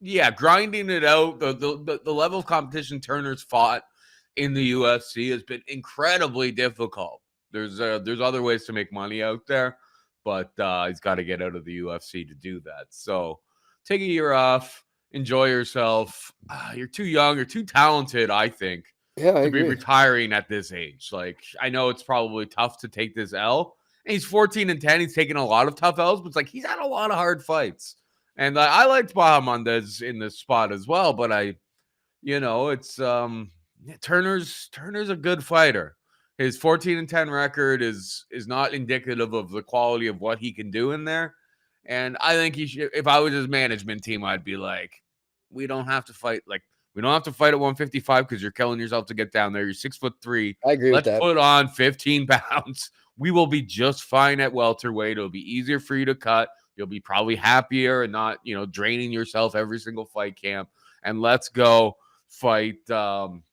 Yeah, grinding it out. The level of competition Turner's fought in the UFC has been incredibly difficult. There's other ways to make money out there, but he's got to get out of the UFC to do that. So take a year off, enjoy yourself. You're too young, you're too talented, I think, Yeah, I to be agree. retiring at this age. Like, I know it's probably tough to take this L. And he's 14-10. He's taken a lot of tough L's, but it's like he's had a lot of hard fights. And I liked Bahamondes in this spot as well, but it's Turner's a good fighter. His 14-10 record is not indicative of the quality of what he can do in there. And I think he should, if I was his management team, I'd be like, we don't have to fight at 155 because you're killing yourself to get down there. You're 6'3". I agree with Let's that. put on 15 pounds. We will be just fine at welterweight. It'll be easier for you to cut. You'll be probably happier and not, draining yourself every single fight camp. And let's go fight, whoever's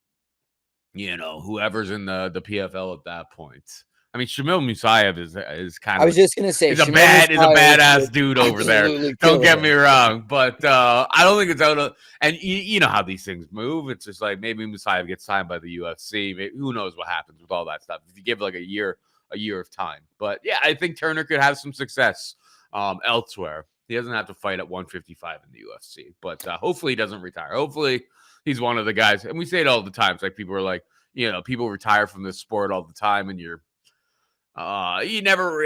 in the PFL at that point. I mean, Shamil Musayev is kind I of was just gonna say is a Shamil Musayev badass dude over there. absolutely Don't killer. get me wrong, but I don't think it's out of. And you know how these things move. It's just like maybe Musayev gets signed by the UFC. Maybe, who knows what happens with all that stuff if you give like a year of time. But yeah, I think Turner could have some success elsewhere. He doesn't have to fight at 155 in the UFC, but hopefully he doesn't retire. Hopefully he's one of the guys. And we say it all the time. It's like people are like, people retire from this sport all the time, and you never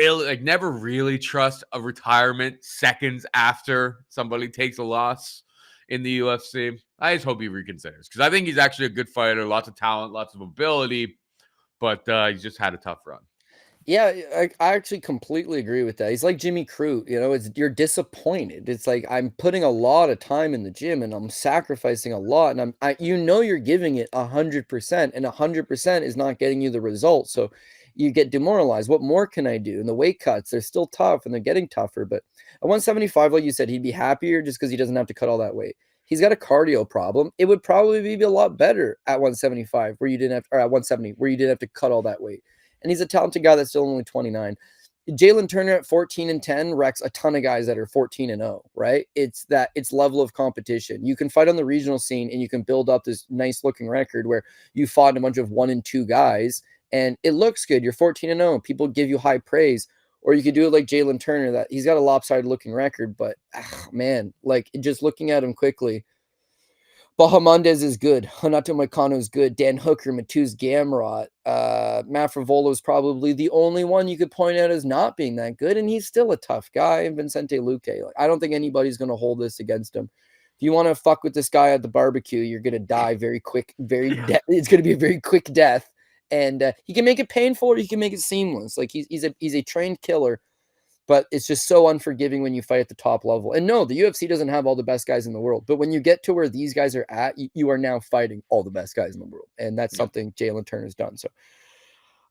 really trust a retirement seconds after somebody takes a loss in the UFC. I just hope he reconsiders because I think he's actually a good fighter, lots of talent, lots of ability, but he's just had a tough run. Yeah, I actually completely agree with that. He's like Jimmy Crute, you're disappointed. It's like I'm putting a lot of time in the gym and I'm sacrificing a lot, and you're giving it 100%, and 100% is not getting you the result. So you get demoralized. What more can I do? And the weight cuts, they're still tough and they're getting tougher. But at 175, like you said, he'd be happier just because he doesn't have to cut all that weight. He's got a cardio problem. It would probably be a lot better at 175 where you didn't have, or at 170 where you didn't have to cut all that weight. And he's a talented guy that's still only 29. Jalen Turner at 14-10 wrecks a ton of guys that are 14-0, right? It's level of competition. You can fight on the regional scene and you can build up this nice looking record where you fought a bunch of 1-2 guys and it looks good. You're 14-0. People give you high praise. Or you could do it like Jalen Turner, that he's got a lopsided looking record, but man, like just looking at him quickly, Bahamondes is good. Hanato Moicano is good. Dan Hooker, Matuz Gamrot, Matt Frivola is probably the only one you could point out as not being that good, and he's still a tough guy. And Vicente Luque, I don't think anybody's going to hold this against him. If you want to fuck with this guy at the barbecue, you're going to die very quick. It's going to be a very quick death, and he can make it painful or he can make it seamless. Like he's a trained killer. But it's just so unforgiving when you fight at the top level. And no, the UFC doesn't have all the best guys in the world. But when you get to where these guys are at, you are now fighting all the best guys in the world. And that's something Jalen Turner's done. So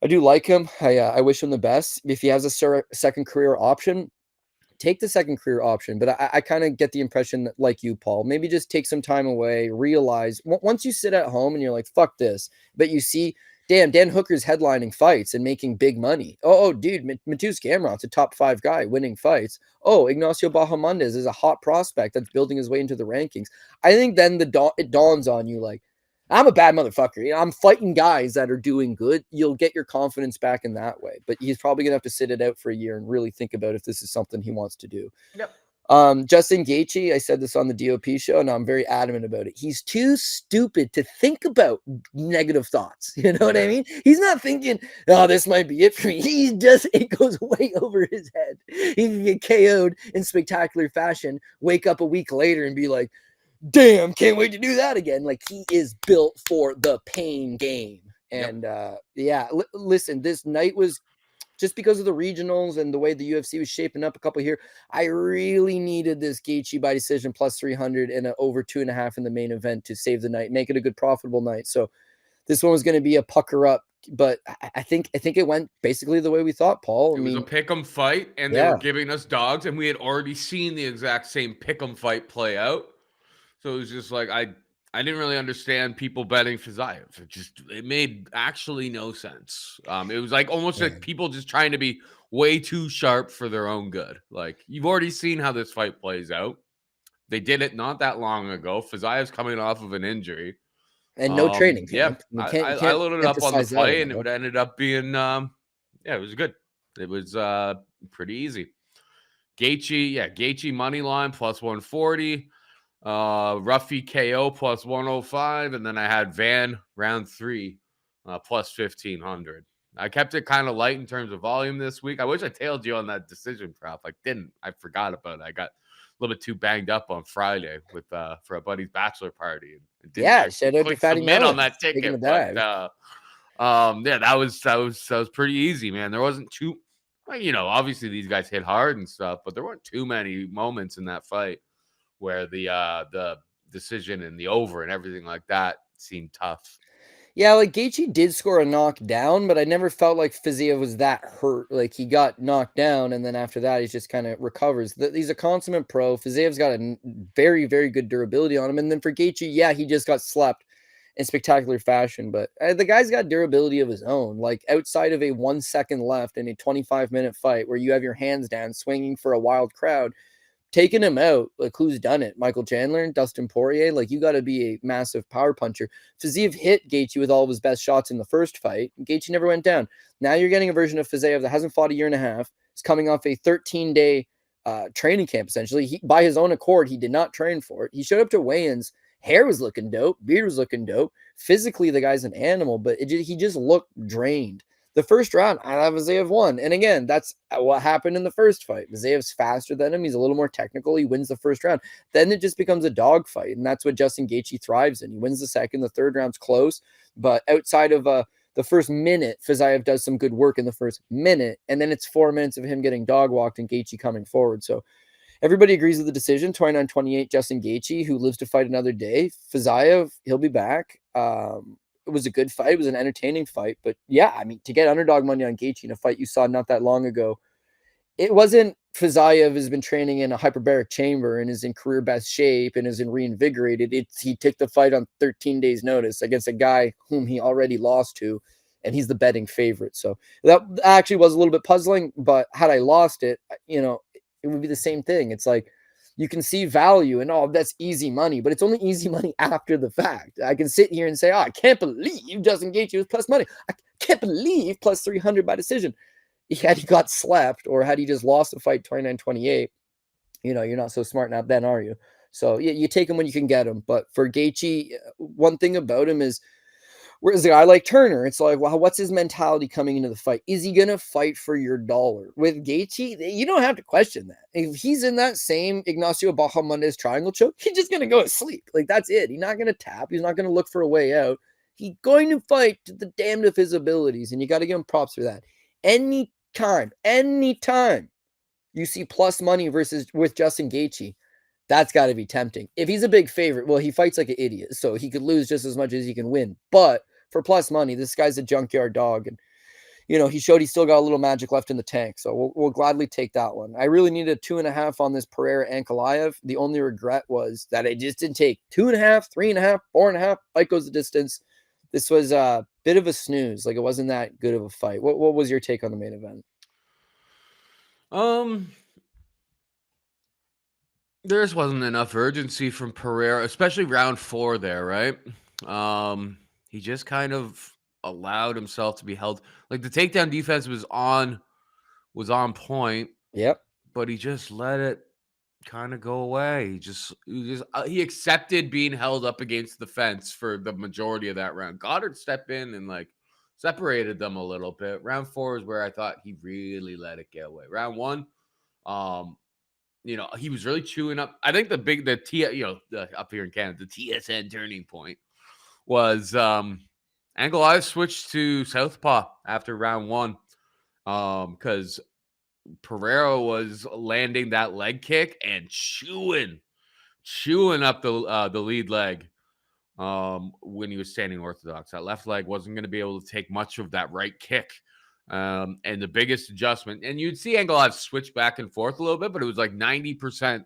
I do like him. I wish him the best. If he has a second career option, take the second career option. But I kind of get the impression that, like you, Paul, maybe just take some time away, realize once you sit at home and you're like, fuck this. But you see, damn, Dan Hooker's headlining fights and making big money. Oh, dude, Matuz Gamrot's a top 5 guy winning fights. Oh, Ignacio Bahamondes is a hot prospect that's building his way into the rankings. I think then it dawns on you like, I'm a bad motherfucker. I'm fighting guys that are doing good. You'll get your confidence back in that way. But he's probably going to have to sit it out for a year and really think about if this is something he wants to do. Yep. Justin Gaethje, I said this on the DOP show, and I'm very adamant about it. He's too stupid to think about negative thoughts. You know what I mean? He's not thinking, oh, this might be it for me. It goes way over his head. He can get KO'd in spectacular fashion, wake up a week later and be like, damn, can't wait to do that again. Like, he is built for the pain game. And listen, this night was just because of the regionals and the way the UFC was shaping up a couple here. I really needed this Gaethje by decision plus 300 and an over 2.5 in the main event to save the night, make it a good profitable night. So this one was going to be a pucker up, but I think it went basically the way we thought, Paul. It was a pick'em fight, and they were giving us dogs, and we had already seen the exact same pick'em fight play out. So it was just like I didn't really understand people betting Fiziev. It made actually no sense. It was like almost like people just trying to be way too sharp for their own good. Like, you've already seen how this fight plays out. They did it not that long ago. Fiziev's coming off of an injury. And no training camp. Yeah, I loaded it up on the play, and it ended up being it was good. It was pretty easy. Gaethje money line plus 140. Ruffy KO plus 105, and then I had Van round 3 plus 1500. I kept it kind of light in terms of volume this week. I wish I tailed you on that decision prop. I forgot about it. I got a little bit too banged up on Friday with for a buddy's bachelor party. Shout out to Fatty Submit on that ticket, but that was pretty easy, man. There wasn't too, obviously these guys hit hard and stuff, but there weren't too many moments in that fight where the decision and the over and everything like that seemed tough. Yeah, like Gaethje did score a knockdown, but I never felt like Fiziev was that hurt. Like, he got knocked down, and then after that, he just kind of recovers. He's a consummate pro. Fiziev's got a very, very good durability on him. And then for Gaethje, he just got slept in spectacular fashion. But the guy's got durability of his own. Like, outside of a 1 second left in a 25-minute fight where you have your hands down, swinging for a wild crowd, taking him out, like, who's done it? Michael Chandler and Dustin Poirier? Like, you got to be a massive power puncher. Fiziev hit Gaethje with all of his best shots in the first fight. Gaethje never went down. Now you're getting a version of Fiziev that hasn't fought a year and a half. He's coming off a 13-day training camp, essentially. By his own accord, he did not train for it. He showed up to weigh-ins. Hair was looking dope. Beard was looking dope. Physically, the guy's an animal, but he just looked drained. The first round, I have Fiziev won. And again, that's what happened in the first fight. Fiziev's faster than him. He's a little more technical. He wins the first round. Then it just becomes a dogfight. And that's what Justin Gaethje thrives in. He wins the second. The third round's close. But outside of the first minute, Fiziev does some good work in the first minute. And then it's 4 minutes of him getting dog walked and Gaethje coming forward. So everybody agrees with the decision. 29-28, Justin Gaethje, who lives to fight another day. Fiziev, he'll be back. It was a good fight. It was an entertaining fight. But yeah, I mean, to get underdog money on Gaethje in a fight you saw not that long ago, it wasn't Fiziev has been training in a hyperbaric chamber and is in career best shape and is in reinvigorated. He took the fight on 13 days notice against a guy whom he already lost to, and he's the betting favorite. So that actually was a little bit puzzling, but had I lost it, it would be the same thing. It's like, you can see value and that's easy money, but it's only easy money after the fact. I can sit here and say, I can't believe Justin Gaethje was plus money. I can't believe plus 300 by decision. Had he got slapped or had he just lost the fight 29-28, you're not so smart now then, are you? So you take him when you can get him. But for Gaethje, one thing about him is, whereas a guy like Turner, it's like, well, what's his mentality coming into the fight? Is he going to fight for your dollar? With Gaethje, you don't have to question that. If he's in that same Ignacio Bahamondes triangle choke, he's just going to go to sleep. Like, that's it. He's not going to tap. He's not going to look for a way out. He's going to fight to the damned of his abilities, and you got to give him props for that. Anytime you see plus money with Justin Gaethje, that's got to be tempting. If he's a big favorite, well, he fights like an idiot, so he could lose just as much as he can win. But for plus money, this guy's a junkyard dog, and he showed he still got a little magic left in the tank. So we'll gladly take that one. I really needed 2.5 on this Pereira Ankalaev. The only regret was that I just didn't take 2.5, 3.5, 4.5. Fight goes the distance. This was a bit of a snooze. Like, it wasn't that good of a fight. What was your take on the main event? There just wasn't enough urgency from Pereira, especially round 4 there, right? He just kind of allowed himself to be held. Like, the takedown defense was on point. Yep. But he just let it kind of go away. He accepted being held up against the fence for the majority of that round. Goddard stepped in and separated them a little bit. Round 4 is where I thought he really let it get away. Round 1, he was really chewing up. I think up here in Canada, the TSN turning point was Ankalaev switched to southpaw after round 1 because Pereira was landing that leg kick and chewing up the lead leg when he was standing orthodox. That left leg wasn't going to be able to take much of that right kick. And the biggest adjustment, and you'd see Ankalaev switch back and forth a little bit, but it was like 90%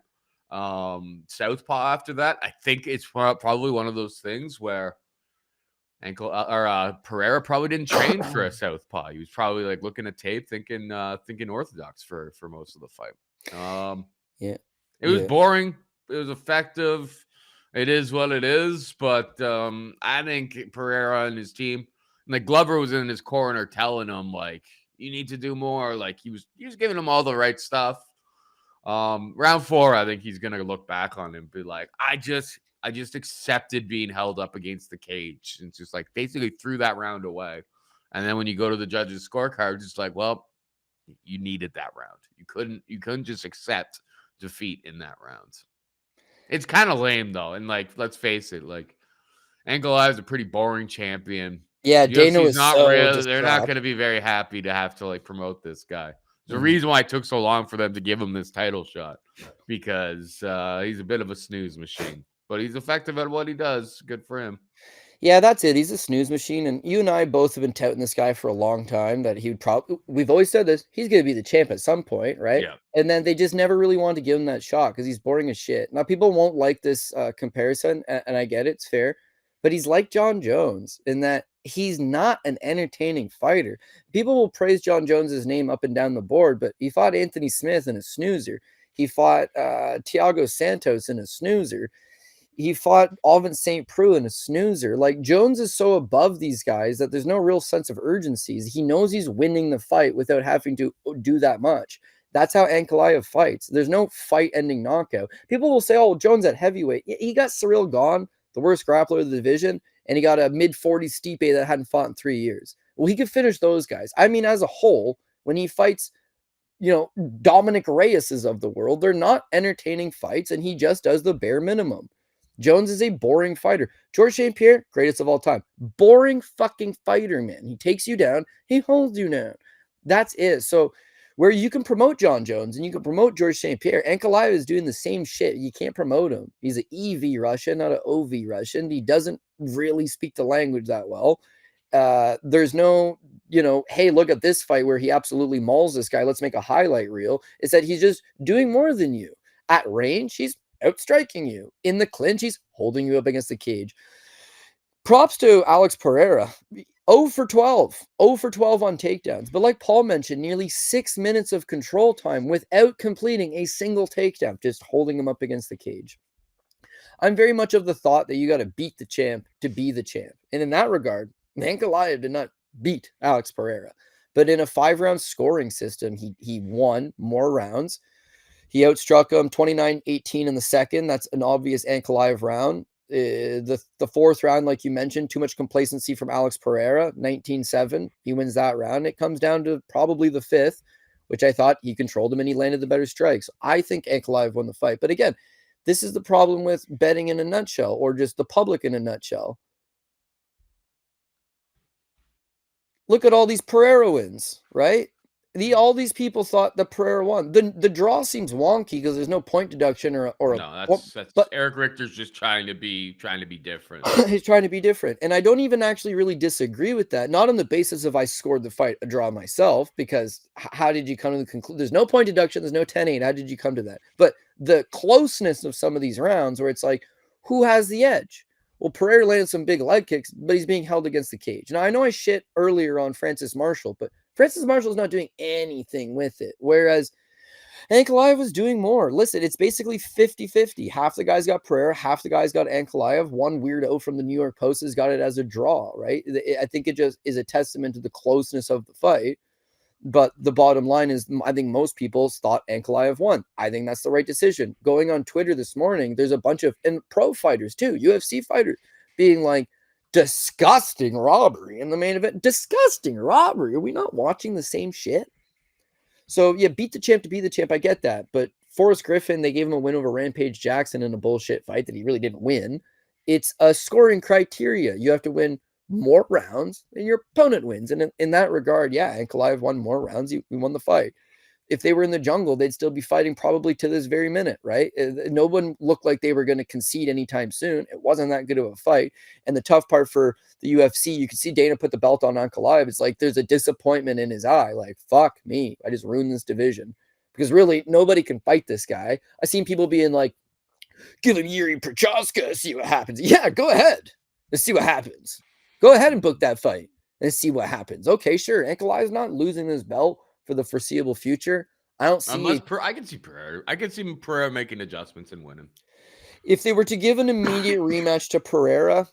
southpaw after that. I think it's probably one of those things where Pereira probably didn't train for a southpaw. He was probably like looking at tape, thinking orthodox for most of the fight. It was boring. It was effective. It is what it is. But I think Pereira and his team, and like Glover was in his corner telling him like, you need to do more. Like he was giving him all the right stuff. Round 4, I think he's gonna look back on him and be like, I just accepted being held up against the cage and just like basically threw that round away. And then when you go to the judges' scorecard, it's like, well, you needed that round. You couldn't just accept defeat in that round. It's kind of lame though, and like let's face it, like Ankalaev is a pretty boring champion. Yeah, Dana was not so real. They're not going to be very happy to have to like promote this guy. There's a reason why it took so long for them to give him this title shot, because he's a bit of a snooze machine, but he's effective at what he does. Good for him. Yeah, that's it. He's a snooze machine. And you and I both have been touting this guy for a long time that he would probably, we've always said this, he's going to be the champ at some point, right? Yeah. And then they just never really wanted to give him that shot because he's boring as shit. Now, people won't like this comparison, and I get it, it's fair. But he's like John Jones in that he's not an entertaining fighter. People will praise John Jones's name up and down the board, but he fought Anthony Smith in a snoozer. He fought Thiago Santos in a snoozer. He fought Alvin St. Preux in a snoozer. Like, Jones is so above these guys that there's no real sense of urgency. He knows he's winning the fight without having to do that much. That's how Ankalaev fights. There's no fight-ending knockout. People will say, oh, Jones at heavyweight. He got Cyril Gahn, the worst grappler of the division, and he got a mid-40s Stipe that hadn't fought in 3 years. Well, he could finish those guys. I mean, as a whole, when he fights, Dominic Reyes's of the world, they're not entertaining fights, and he just does the bare minimum. Jones is a boring fighter. Georges St. Pierre, greatest of all time. Boring fucking fighter, man. He takes you down. He holds you down. That's it. So where you can promote John Jones and you can promote Georges St. Pierre, Ankalaev is doing the same shit. You can't promote him. He's an EV Russian, not an OV Russian. He doesn't really speak the language that well. There's no, hey, look at this fight where he absolutely mauls this guy. Let's make a highlight reel. It's that he's just doing more than you. At range, he's outstriking you. In the clinch, he's holding you up against the cage. Props to Alex Pereira. 0 for 12. 0 for 12 on takedowns. But like Paul mentioned, nearly 6 minutes of control time without completing a single takedown, just holding him up against the cage. I'm very much of the thought that you got to beat the champ to be the champ. And in that regard, Ankalaev did not beat Alex Pereira. But in a 5-round scoring system, he won more rounds. He outstruck him 29-18 in the second. That's an obvious Ankalaev round. The fourth round, like you mentioned, too much complacency from Alex Pereira, 19-7. He wins that round. It comes down to probably the fifth, which I thought he controlled him and he landed the better strikes. I think Ankalaev won the fight. But again, this is the problem with betting in a nutshell, or just the public in a nutshell. Look at all these Pereira wins, right? All these people thought the Pereira won. The draw seems wonky because there's no point deduction or no. That's but Eric Richter's just trying to be different. He's trying to be different, and I don't even actually really disagree with that. Not on the basis of I scored the fight a draw myself, because how did you come to the conclusion? There's no point deduction. There's no 10-8. How did you come to that? But the closeness of some of these rounds, where it's like, who has the edge? Well, Pereira landed some big leg kicks, but he's being held against the cage. Now, I know I shit earlier on Francis Marshall, but Francis Marshall is not doing anything with it, whereas Ankalaev was doing more. Listen, it's basically 50-50. Half the guys got Pereira, half the guys got Ankalaev. One weirdo from the New York Post has got it as a draw, right? I think it just is a testament to the closeness of the fight. But the bottom line is, I think most people thought Ankalaev won. I think that's the right decision. Going on Twitter this morning, there's a bunch of, and pro fighters too, UFC fighters, being like, disgusting robbery in the main event. Disgusting robbery. Are we not watching the same shit? So yeah, beat the champ to be the champ. I get that. But Forrest Griffin, they gave him a win over Rampage Jackson in a bullshit fight that he really didn't win. It's a scoring criteria. You have to win more rounds than your opponent wins. And in that regard, yeah, Ankalaev won more rounds. He won the fight. If they were in the jungle, they'd still be fighting probably to this very minute, right? No one looked like they were going to concede anytime soon. It wasn't that good of a fight. And the tough part for the UFC, you can see Dana put the belt on Ankalaev. It's like there's a disappointment in his eye. Like, fuck me. I just ruined this division. Because really, nobody can fight this guy. I've seen people being like, give him Yuri Prochazka, see what happens. Yeah, go ahead. Let's see what happens. Go ahead and book that fight and see what happens. Okay, sure. Ankalaev's not losing this belt for the foreseeable future. I don't see. I can see Pereira. I can see Pereira making adjustments and winning. If they were to give an immediate rematch to Pereira,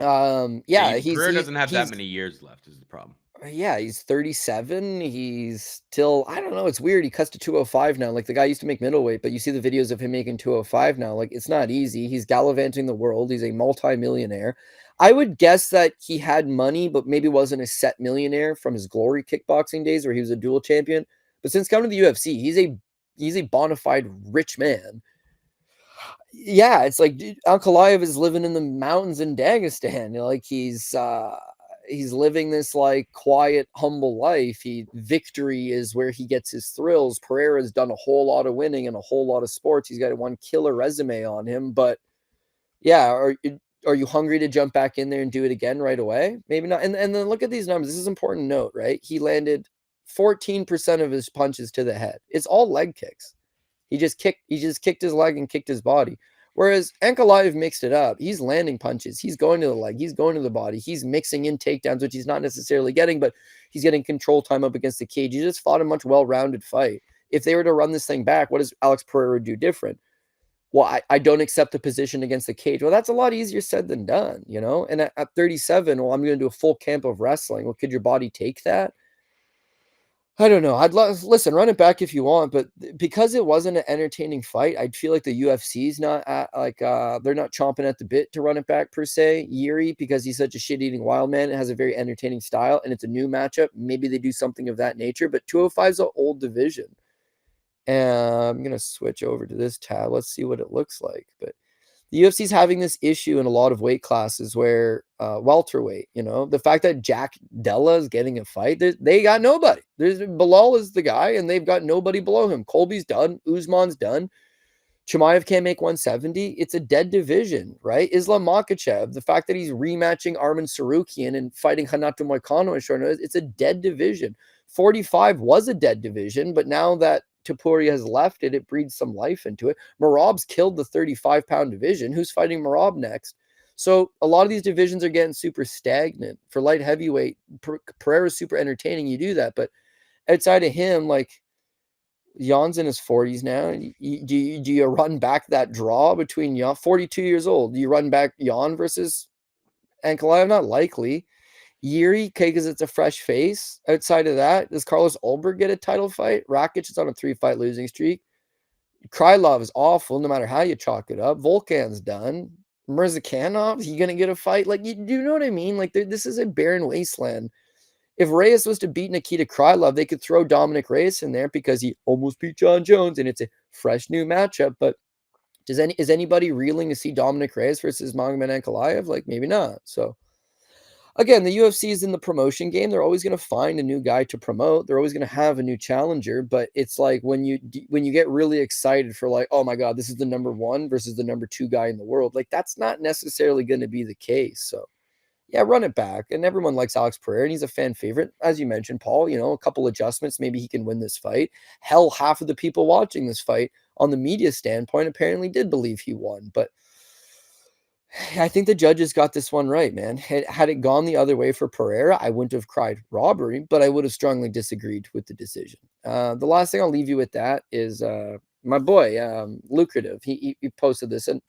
Pereira doesn't have that many years left. Is the problem? Yeah, he's 37. He's still, I don't know. It's weird. He cuts to 205 now. Like the guy used to make middleweight, but you see the videos of him making 205 now. Like it's not easy. He's gallivanting the world. He's a multi-millionaire. I would guess that he had money, but maybe wasn't a set millionaire from his glory kickboxing days where he was a dual champion. But since coming to the UFC, he's a bona fide rich man. Yeah, it's like Ankalaev is living in the mountains in Dagestan. Like he's living this like quiet, humble life. Victory is where he gets his thrills. Pereira's done a whole lot of winning and a whole lot of sports. He's got one killer resume on him. But yeah, are you hungry to jump back in there and do it again right away? Maybe not. And then look at these numbers. This is an important note, right? He landed 14% of his punches to the head. It's all leg kicks. He just kicked his leg and kicked his body. Whereas Ankalaev mixed it up. He's landing punches. He's going to the leg. He's going to the body. He's mixing in takedowns, which he's not necessarily getting, but he's getting control time up against the cage. He just fought a much well-rounded fight. If they were to run this thing back, what does Alex Pereira do different? Well, I don't accept the position against the cage. Well, that's a lot easier said than done, you know? And at 37, well, I'm going to do a full camp of wrestling. Well, could your body take that? I don't know. Listen, run it back if you want, but because it wasn't an entertaining fight, I'd feel like the UFC's not they're not chomping at the bit to run it back per se. Yuri, because he's such a shit-eating wild man, it has a very entertaining style, and it's a new matchup. Maybe they do something of that nature, but 205 is an old division. And I'm gonna switch over to this tab. Let's see what it looks like. But the UFC's having this issue in a lot of weight classes where welterweight, you know, the fact that Jack Della is getting a fight, they got nobody. Bilal is the guy, and they've got nobody below him. Colby's done. Usman's done. Chimaev can't make 170. It's a dead division, right? Islam Makhachev, the fact that he's rematching Arman Sarukian and fighting Hanato Moicano at short notice, it's a dead division. 45 was a dead division, but now that Topuria has left it, it breeds some life into it. Merab's killed the 35-pound division. Who's fighting Merab next? So a lot of these divisions are getting super stagnant. For light heavyweight, Pereira's super entertaining. You do that, but outside of him, like Jan's in his 40s now. Do you run back that draw between Jan, 42 years old? Do you run back Jan versus Ankalaev? Not likely. Yuri, okay, because it's a fresh face. Outside of that, does Carlos Ulberg get a title fight? Rakic is on a 3-fight losing streak. Krylov is awful, no matter how you chalk it up. Volkan's done. Mirzakhanov, is he going to get a fight? Like, do you know what I mean? Like, this is a barren wasteland. If Reyes was to beat Nikita Krylov, they could throw Dominic Reyes in there because he almost beat John Jones, and it's a fresh new matchup. But is anybody reeling to see Dominic Reyes versus Magomed Ankalaev? Like, maybe not. So, again, the UFC is in the promotion game. They're always going to find a new guy to promote. They're always going to have a new challenger. But it's like when you get really excited for like, oh my God, this is the number 1 versus the number 2 guy in the world. Like that's not necessarily going to be the case. So yeah, run it back. And everyone likes Alex Pereira, and he's a fan favorite. As you mentioned, Paul, you know, a couple adjustments, maybe he can win this fight. Hell, half of the people watching this fight on the media standpoint apparently did believe he won. But I think the judges got this one right, man. Had it gone the other way for Pereira, I wouldn't have cried robbery, but I would have strongly disagreed with the decision. The last thing I'll leave you with that is my boy, Lucrative. He posted this, and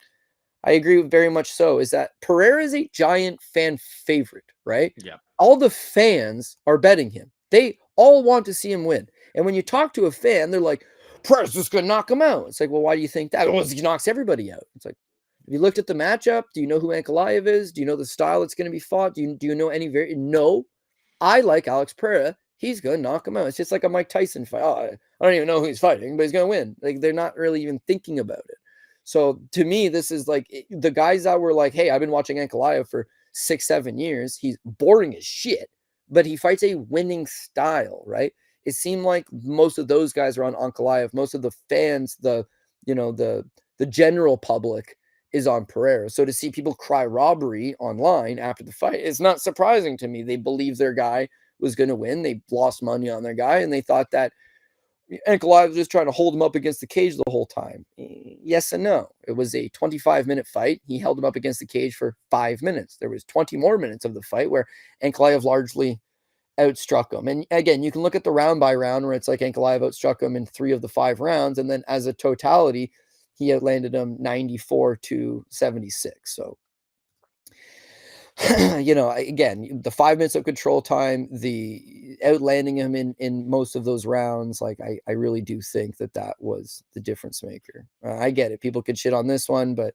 I agree very much so, is that Pereira is a giant fan favorite, right? Yeah. All the fans are betting him. They all want to see him win. And when you talk to a fan, they're like, Pereira's just going to knock him out. It's like, well, why do you think that? Well, he knocks everybody out. It's like, have you looked at the matchup? Do you know who Ankalaev is? Do you know the style it's going to be fought? Do you know any No. I like Alex Pereira. he's going to knock him out. It's just like a Mike Tyson fight. Oh, I don't even know who he's fighting, but he's going to win. Like, they're not really even thinking about it. So to me, this is like the guys that were like, hey, I've been watching Ankalaev for 6-7 years. He's boring as shit, but he fights a winning style, right? It seemed like most of those guys are on Ankalaev. Most of the fans, the general public is on Pereira. So to see people cry robbery online after the fight is not surprising to me. They believe their guy was going to win. They lost money on their guy, and they thought that Ankalaev was just trying to hold him up against the cage the whole time. Yes and no. It was a 25-minute fight. He held him up against the cage for 5 minutes. There was 20 more minutes of the fight where Ankalaev largely outstruck him. And again, you can look at the round by round where it's like Ankalaev outstruck him in 3 of the 5 rounds. And then as a totality, he outlanded him 94-76. So, again, the 5 minutes of control time, the outlanding him in most of those rounds, like I really do think that was the difference maker. I get it. People could shit on this one, but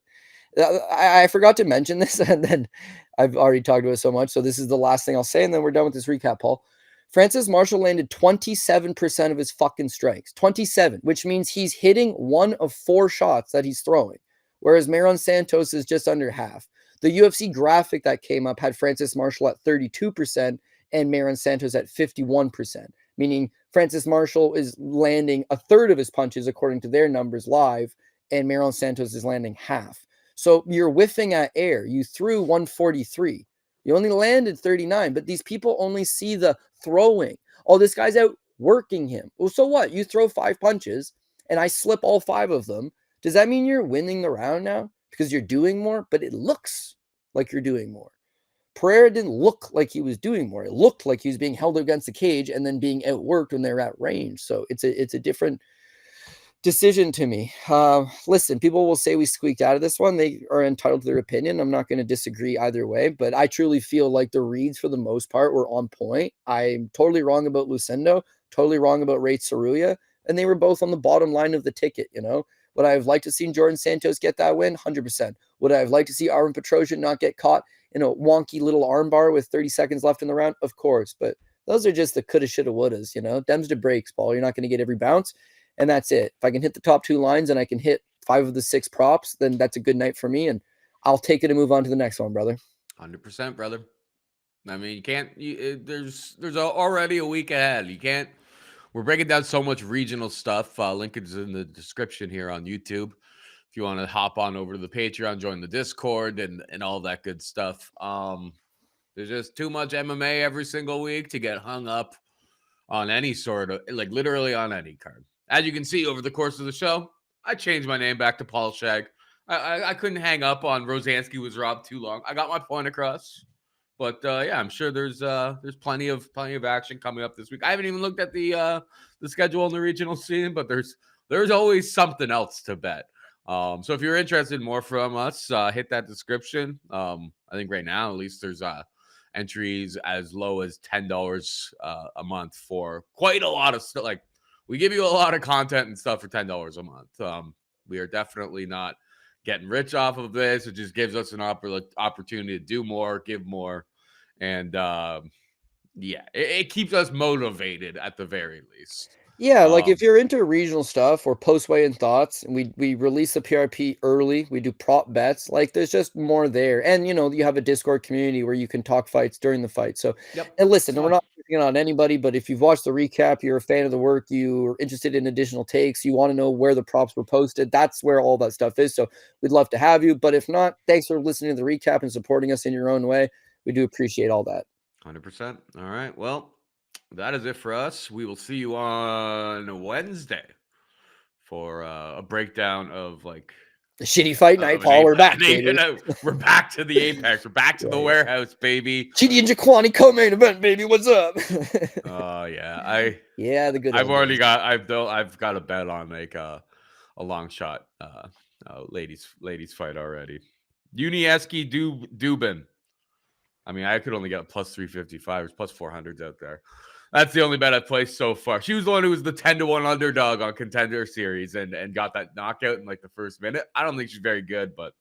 I forgot to mention this, and then I've already talked about it so much. So this is the last thing I'll say, and then we're done with this recap, Paul. Francis Marshall landed 27% of his fucking strikes. 27, which means he's hitting 1 of 4 shots that he's throwing, whereas Maron Santos is just under half. The UFC graphic that came up had Francis Marshall at 32% and Maron Santos at 51%, meaning Francis Marshall is landing a third of his punches according to their numbers live, and Maron Santos is landing half. So you're whiffing at air. You threw 143. You only landed 39, but these people only see the throwing. Oh, this guy's out working him. Well, so what? You throw 5 punches and I slip all 5 of them. Does that mean you're winning the round now? Because you're doing more, but it looks like you're doing more. Pereira didn't look like he was doing more. It looked like he was being held against the cage and then being outworked when they're at range. So it's a different decision to me. Listen, people will say we squeaked out of this one. They are entitled to their opinion. I'm not going to disagree either way, but I truly feel like the reads for the most part were on point. I'm totally wrong about Lucindo, totally wrong about Ray Tsuruya, and they were both on the bottom line of the ticket, Would I have liked to see Jordan Santos get that win? 100%. Would I have liked to see Armen Petrosyan not get caught in a wonky little armbar with 30 seconds left in the round? Of course, but those are just the coulda, shoulda, wouldas, Dems to breaks, Paul. You're not going to get every bounce, and that's it. If I can hit the top 2 lines and I can hit 5 of the 6 props, then that's a good night for me, and I'll take it and move on to the next one, brother. 100%, brother. I mean, you can't. There's already a week ahead. You can't. We're breaking down so much regional stuff. Link is in the description here on YouTube. If you want to hop on over to the Patreon, join the Discord, and all that good stuff. There's just too much MMA every single week to get hung up on any sort of, like, literally on any card. As you can see over the course of the show, I changed my name back to Paul Shag. I couldn't hang up on Rosansky was robbed too long. I got my point across. But yeah, I'm sure there's plenty of action coming up this week. I haven't even looked at the schedule in the regional scene, but there's always something else to bet. So if you're interested in more from us, hit that description. I think right now at least there's entries as low as $10 a month for quite a lot of stuff. Like, we give you a lot of content and stuff for $10 a month. We are definitely not getting rich off of this. It just gives us an opportunity to do more, give more, and yeah, it keeps us motivated at the very least. Yeah, like if you're into regional stuff or post weigh-in thoughts, and we release the PRP early, we do prop bets, like there's just more there. And you have a Discord community where you can talk fights during the fight. So, yep. And listen, we're not picking on anybody, but if you've watched the recap, you're a fan of the work, you're interested in additional takes, you want to know where the props were posted, that's where all that stuff is. So we'd love to have you. But if not, thanks for listening to the recap and supporting us in your own way. We do appreciate all that. 100%. All right. Well, that is it for us. We will see you on Wednesday for a breakdown of like the shitty fight night, Paul. We're back, baby. We're back to the Apex. We're back to the warehouse, baby. Chidi and Jaquani co-main event, baby. What's up? Oh yeah, the good. I've already got. I've got a bet on like a long shot ladies fight already. Unieski Dubin. I mean, I could only get plus 355. There's plus 400s out there. That's the only bet I've placed so far. She was the one who was the 10-1 underdog on Contender Series and got that knockout in like the first minute. I don't think she's very good, but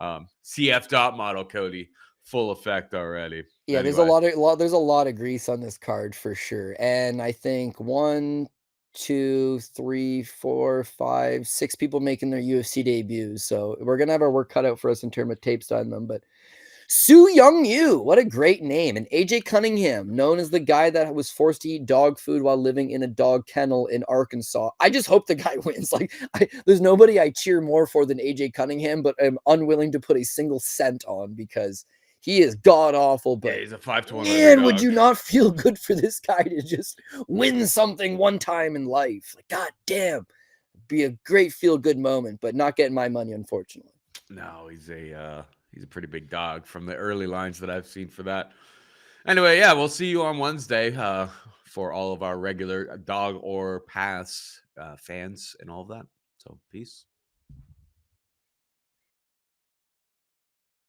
CF dot model, Cody, full effect already. Yeah, there's Anyway, there's a lot of grease on this card for sure. And I think 1, 2, 3, 4, 5, 6 people making their UFC debuts. So we're gonna have our work cut out for us in terms of tapes on them. But Su Young Yu, what a great name. And AJ Cunningham, known as the guy that was forced to eat dog food while living in a dog kennel in Arkansas. I just hope the guy wins. Like, there's nobody I cheer more for than AJ Cunningham, but I'm unwilling to put a single cent on because he is god awful. yeah, But he's a 5-1 man, would underdog. you not feel good for this guy to just win something one time in life? Like, god damn, be a great feel good moment, but not getting my money, unfortunately. No, he's a pretty big dog from the early lines that I've seen for that. Anyway, yeah, we'll see you on Wednesday for all of our regular dog or pass fans and all of that. So peace.